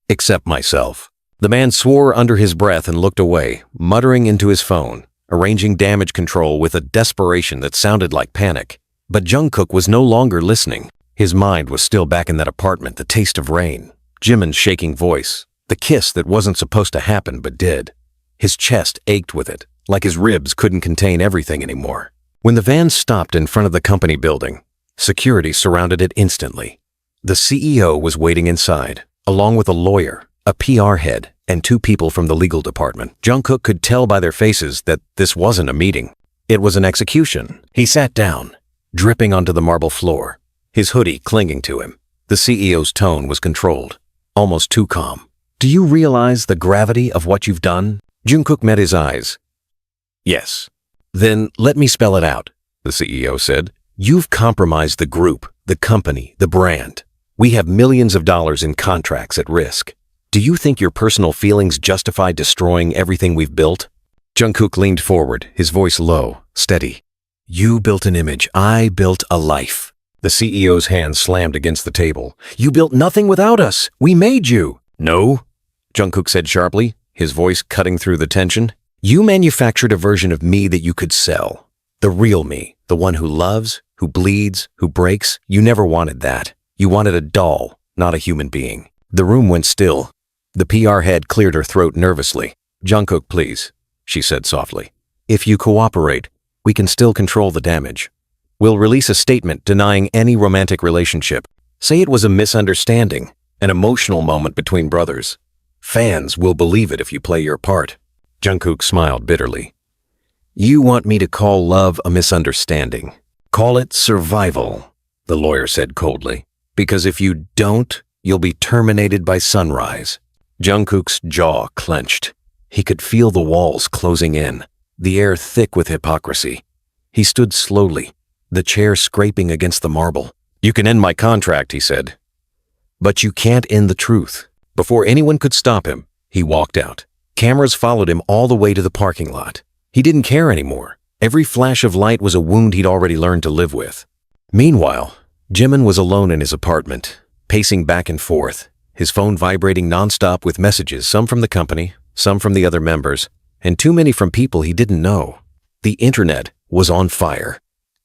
Except myself. The man swore under his breath and looked away, muttering into his phone, arranging damage control with a desperation that sounded like panic. But Jungkook was no longer listening. His mind was still back in that apartment, the taste of rain, Jimin's shaking voice, the kiss that wasn't supposed to happen but did. His chest ached with it, like his ribs couldn't contain everything anymore. When the van stopped in front of the company building, security surrounded it instantly. The CEO was waiting inside, along with a lawyer, a PR head, and 2 people from the legal department. Jungkook could tell by their faces that this wasn't a meeting. It was an execution. He sat down, dripping onto the marble floor, his hoodie clinging to him. The CEO's tone was controlled, almost too calm. Do you realize the gravity of what you've done? Jungkook met his eyes. Yes. Then let me spell it out, the CEO said. You've compromised the group, the company, the brand. We have millions of dollars in contracts at risk. Do you think your personal feelings justify destroying everything we've built? Jungkook leaned forward, his voice low, steady. You built an image. I built a life. The CEO's hand slammed against the table. You built nothing without us. We made you. No, Jungkook said sharply, his voice cutting through the tension. You manufactured a version of me that you could sell. The real me, the one who loves, who bleeds, who breaks. You never wanted that. You wanted a doll, not a human being. The room went still. The PR head cleared her throat nervously. Jungkook, please, she said softly. If you cooperate, we can still control the damage. We'll release a statement denying any romantic relationship. Say it was a misunderstanding, an emotional moment between brothers. Fans will believe it if you play your part. Jungkook smiled bitterly. You want me to call love a misunderstanding? Call it survival, the lawyer said coldly. Because if you don't, you'll be terminated by sunrise. Jungkook's jaw clenched. He could feel the walls closing in, the air thick with hypocrisy. He stood slowly, the chair scraping against the marble. You can end my contract, he said. But you can't end the truth. Before anyone could stop him, he walked out. Cameras followed him all the way to the parking lot. He didn't care anymore. Every flash of light was a wound he'd already learned to live with. Meanwhile, Jimin was alone in his apartment, pacing back and forth, his phone vibrating nonstop with messages, some from the company, some from the other members, and too many from people he didn't know. The internet was on fire.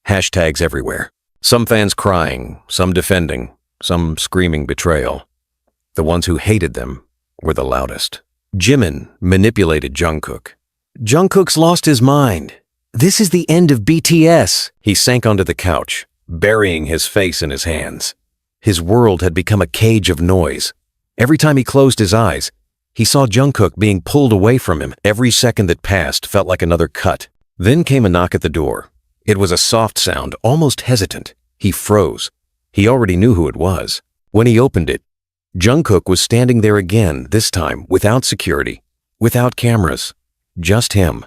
Hashtags everywhere. Some fans crying, some defending, some screaming betrayal. The ones who hated them were the loudest. Jimin manipulated Jungkook. Jungkook's lost his mind. This is the end of BTS. He sank onto the couch, burying his face in his hands. His world had become a cage of noise. Every time he closed his eyes, he saw Jungkook being pulled away from him. Every second that passed felt like another cut. Then came a knock at the door. It was a soft sound, almost hesitant. He froze. He already knew who it was. When he opened it, Jungkook was standing there again, this time without security, without cameras, just him.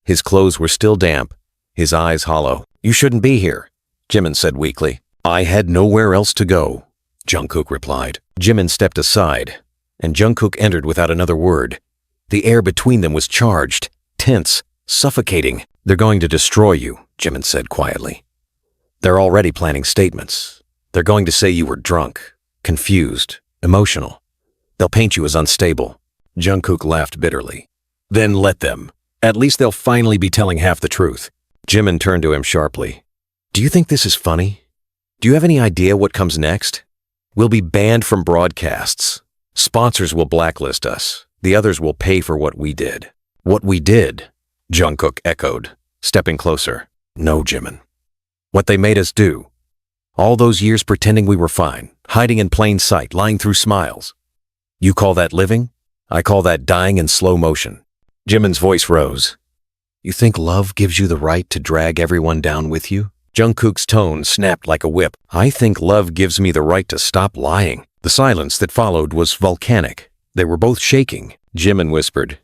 His clothes were still damp, his eyes hollow. "You shouldn't be here," Jimin said weakly. "I had nowhere else to go," Jungkook replied. Jimin stepped aside, and Jungkook entered without another word. The air between them was charged, tense, suffocating. "They're going to destroy you," Jimin said quietly. "They're already planning statements. They're going to say you were drunk, confused, emotional. They'll paint you as unstable." Jungkook laughed bitterly. "Then let them. At least they'll finally be telling half the truth." Jimin turned to him sharply. "Do you think this is funny? Do you have any idea what comes next? We'll be banned from broadcasts. Sponsors will blacklist us. The others will pay for what we did." "What we did?" Jungkook echoed, stepping closer. "No, Jimin. What they made us do. All those years pretending we were fine, hiding in plain sight, lying through smiles. You call that living? I call that dying in slow motion." Jimin's voice rose. "You think love gives you the right to drag everyone down with you?" Jungkook's tone snapped like a whip. "I think love gives me the right to stop lying." The silence that followed was volcanic. They were both shaking. Jimin whispered,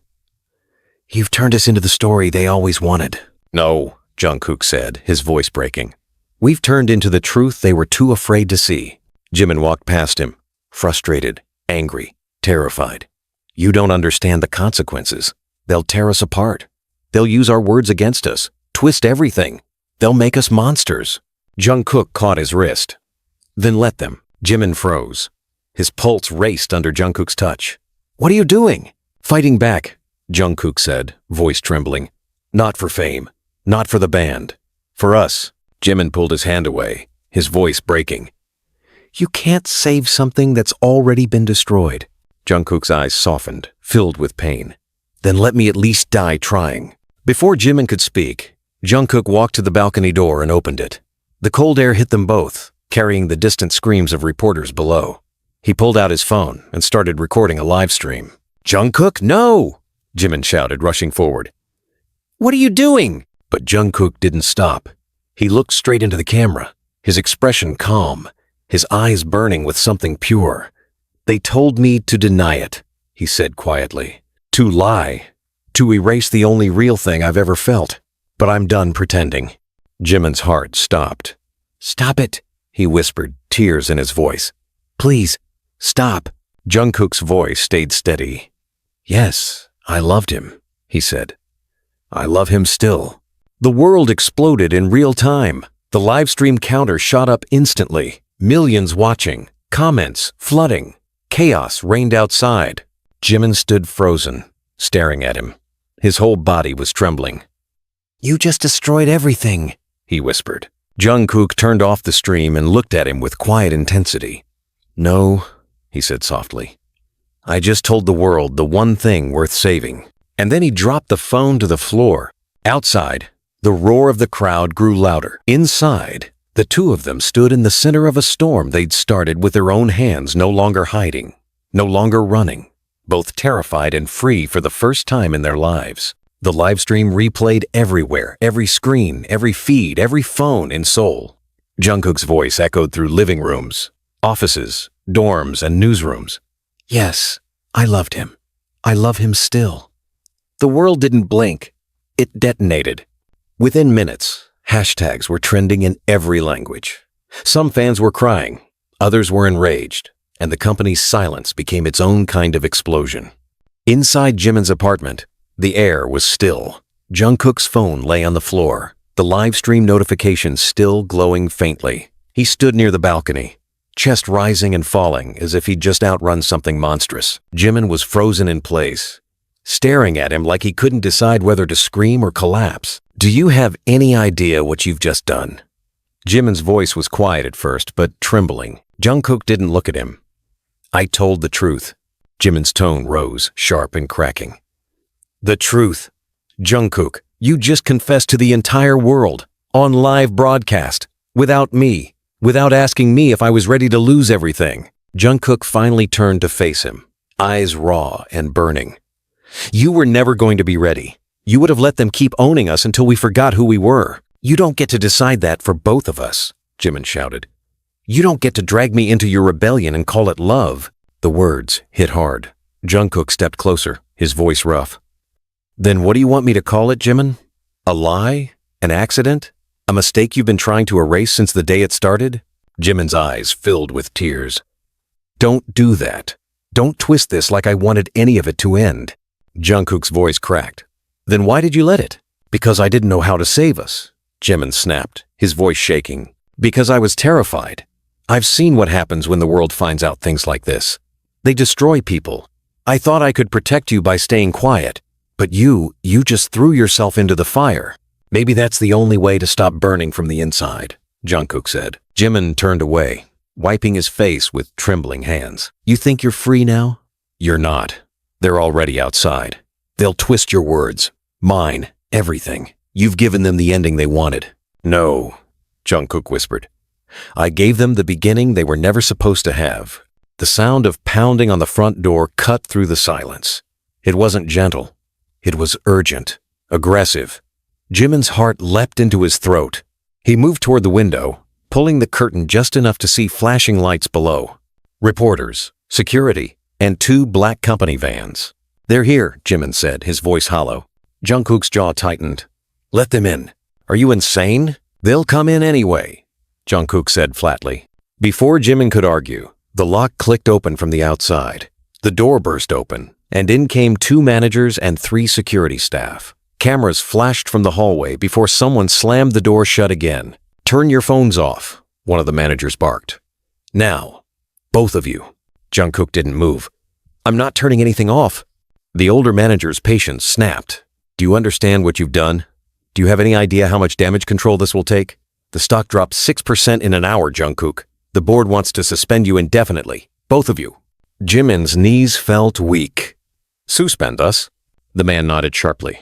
"You've turned us into the story they always wanted." "No," Jungkook said, his voice breaking. "We've turned into the truth they were too afraid to see." Jimin walked past him, frustrated, angry, terrified. "You don't understand the consequences. They'll tear us apart. They'll use our words against us, twist everything. They'll make us monsters." Jungkook caught his wrist. "Then let them." Jimin froze. His pulse raced under Jungkook's touch. "What are you doing?" "Fighting back," Jungkook said, voice trembling. "Not for fame. Not for the band. For us." Jimin pulled his hand away, his voice breaking. "You can't save something that's already been destroyed." Jungkook's eyes softened, filled with pain. "Then let me at least die trying." Before Jimin could speak, Jungkook walked to the balcony door and opened it. The cold air hit them both, carrying the distant screams of reporters below. He pulled out his phone and started recording a live stream. "Jungkook, no!" Jimin shouted, rushing forward. "What are you doing?" But Jungkook didn't stop. He looked straight into the camera, his expression calm, his eyes burning with something pure. "They told me to deny it," he said quietly. "To lie. To erase the only real thing I've ever felt. But I'm done pretending." Jimin's heart stopped. "Stop it," he whispered, tears in his voice. "Please, stop." Jungkook's voice stayed steady. "Yes, I loved him," he said. "I love him still." The world exploded in real time. The live stream counter shot up instantly. Millions watching, comments flooding. Chaos reigned outside. Jimin stood frozen, staring at him. His whole body was trembling. "You just destroyed everything," he whispered. Jungkook turned off the stream and looked at him with quiet intensity. "No," he said softly. "I just told the world the one thing worth saving." And then he dropped the phone to the floor. Outside, the roar of the crowd grew louder. Inside, the two of them stood in the center of a storm they'd started with their own hands, no longer hiding, no longer running, both terrified and free for the first time in their lives. The live stream replayed everywhere, every screen, every feed, every phone in Seoul. Jungkook's voice echoed through living rooms, offices, dorms, and newsrooms. "Yes, I loved him. I love him still." The world didn't blink. It detonated. Within minutes, hashtags were trending in every language. Some fans were crying, others were enraged, and the company's silence became its own kind of explosion. Inside Jimin's apartment, the air was still. Jungkook's phone lay on the floor, the live stream notifications still glowing faintly. He stood near the balcony, chest rising and falling as if he'd just outrun something monstrous. Jimin was frozen in place, staring at him like he couldn't decide whether to scream or collapse. "Do you have any idea what you've just done?" Jimin's voice was quiet at first, but trembling. Jungkook didn't look at him. "I told the truth." Jimin's tone rose, sharp and cracking. "The truth? Jungkook, you just confessed to the entire world, on live broadcast, without me, without asking me if I was ready to lose everything." Jungkook finally turned to face him, eyes raw and burning. "You were never going to be ready. You would have let them keep owning us until we forgot who we were. You don't get to decide that for both of us," Jimin shouted. "You don't get to drag me into your rebellion and call it love." The words hit hard. Jungkook stepped closer, his voice rough. "Then what do you want me to call it, Jimin? A lie? An accident? A mistake you've been trying to erase since the day it started?" Jimin's eyes filled with tears. "Don't do that. Don't twist this like I wanted any of it to end." Jungkook's voice cracked. "Then why did you let it?" "Because I didn't know how to save us," Jimin snapped, his voice shaking. "Because I was terrified. I've seen what happens when the world finds out things like this. They destroy people. I thought I could protect you by staying quiet, but you just threw yourself into the fire. Maybe that's the only way to stop burning from the inside," Jungkook said. Jimin turned away, wiping his face with trembling hands. "You think you're free now? You're not. They're already outside. They'll twist your words, mine, everything. You've given them the ending they wanted." "No," Jungkook whispered. "I gave them the beginning they were never supposed to have." The sound of pounding on the front door cut through the silence. It wasn't gentle. It was urgent, aggressive. Jimin's heart leapt into his throat. He moved toward the window, pulling the curtain just enough to see flashing lights below. Reporters, security, and 2 black company vans. "They're here," Jimin said, his voice hollow. Jungkook's jaw tightened. "Let them in. Are you insane? They'll come in anyway," Jungkook said flatly. Before Jimin could argue, the lock clicked open from the outside. The door burst open, and in came 2 managers and 3 security staff. Cameras flashed from the hallway before someone slammed the door shut again. "Turn your phones off," one of the managers barked. "Now, both of you." Jungkook didn't move. "I'm not turning anything off." The older manager's patience snapped. "Do you understand what you've done? Do you have any idea how much damage control this will take? The stock dropped 6% in an hour, Jungkook. The board wants to suspend you indefinitely, both of you." Jimin's knees felt weak. "Suspend us?" The man nodded sharply.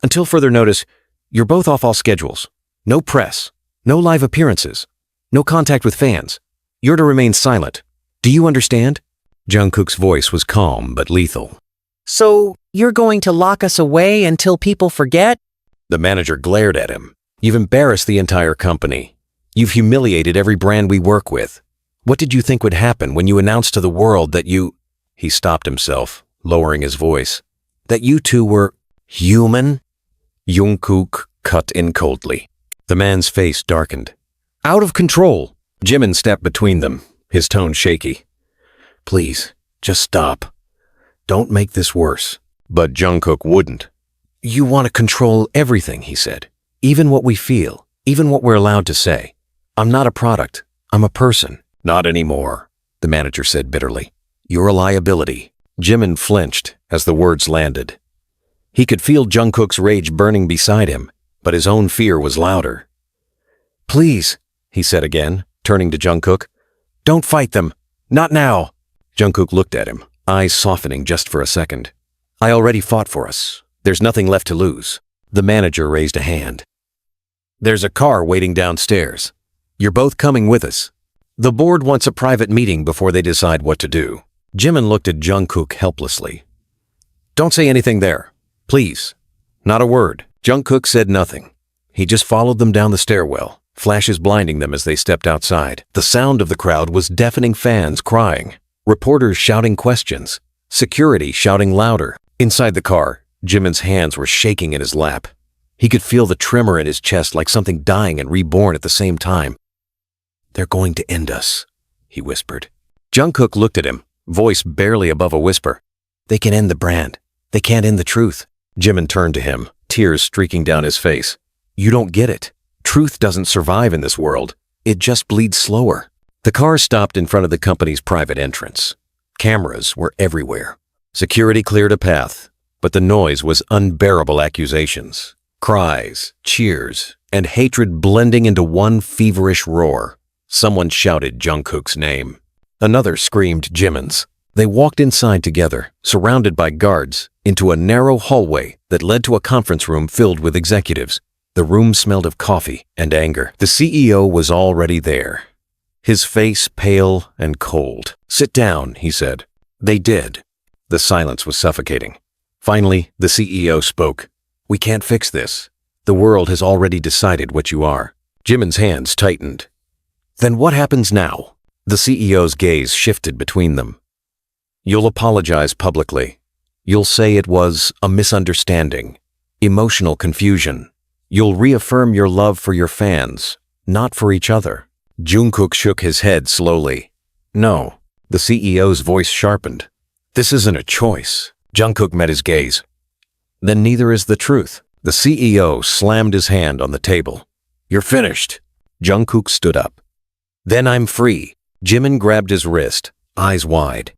"Until further notice, you're both off all schedules. No press, no live appearances, no contact with fans. You're to remain silent. Do you understand?" Jungkook's voice was calm but lethal. So, you're going to lock us away until people forget? The manager glared at him. "You've embarrassed the entire company. You've humiliated every brand we work with. What did you think would happen when you announced to the world that you—" He stopped himself, lowering his voice. "That you two were human?" Jungkook cut in coldly. The man's face darkened. "Out of control!" Jimin stepped between them, his tone shaky. "Please, just stop. Don't make this worse." But Jungkook wouldn't. "You want to control everything," he said. "Even what we feel, even what we're allowed to say. I'm not a product. I'm a person." "Not anymore," the manager said bitterly. "You're a liability." Jimin flinched as the words landed. He could feel Jungkook's rage burning beside him, but his own fear was louder. "Please," he said again, turning to Jungkook. "Don't fight them. Not now." Jungkook looked at him, eyes softening just for a second. "I already fought for us. There's nothing left to lose." The manager raised a hand. "There's a car waiting downstairs. You're both coming with us. The board wants a private meeting before they decide what to do." Jimin looked at Jungkook helplessly. "Don't say anything there. Please. Not a word." Jungkook said nothing. He just followed them down the stairwell, flashes blinding them as they stepped outside. The sound of the crowd was deafening, fans crying, reporters shouting questions, security shouting louder. Inside the car, Jimin's hands were shaking in his lap. He could feel the tremor in his chest like something dying and reborn at the same time. "They're going to end us," he whispered. Jungkook looked at him, voice barely above a whisper. "They can end the brand. They can't end the truth." Jimin turned to him, tears streaking down his face. "You don't get it. Truth doesn't survive in this world. It just bleeds slower. The car stopped in front of the company's private entrance. Cameras were everywhere. Security cleared a path, but the noise was unbearable accusations, cries, cheers, and hatred blending into one feverish roar. Someone shouted Jungkook's name. Another screamed Jimin's. They walked inside together, surrounded by guards, into a narrow hallway that led to a conference room filled with executives. The room smelled of coffee and anger. The CEO was already there, his face pale and cold. "Sit down," he said. They did. The silence was suffocating. Finally, the CEO spoke. "We can't fix this. The world has already decided what you are." Jimin's hands tightened. "Then what happens now?" The CEO's gaze shifted between them. "You'll apologize publicly. You'll say it was a misunderstanding, emotional confusion. You'll reaffirm your love for your fans, not for each other." Jungkook shook his head slowly. "No." The CEO's voice sharpened. "This isn't a choice." Jungkook met his gaze. "Then neither is the truth." The CEO slammed his hand on the table. "You're finished." Jungkook stood up. "Then I'm free." Jimin grabbed his wrist, eyes wide.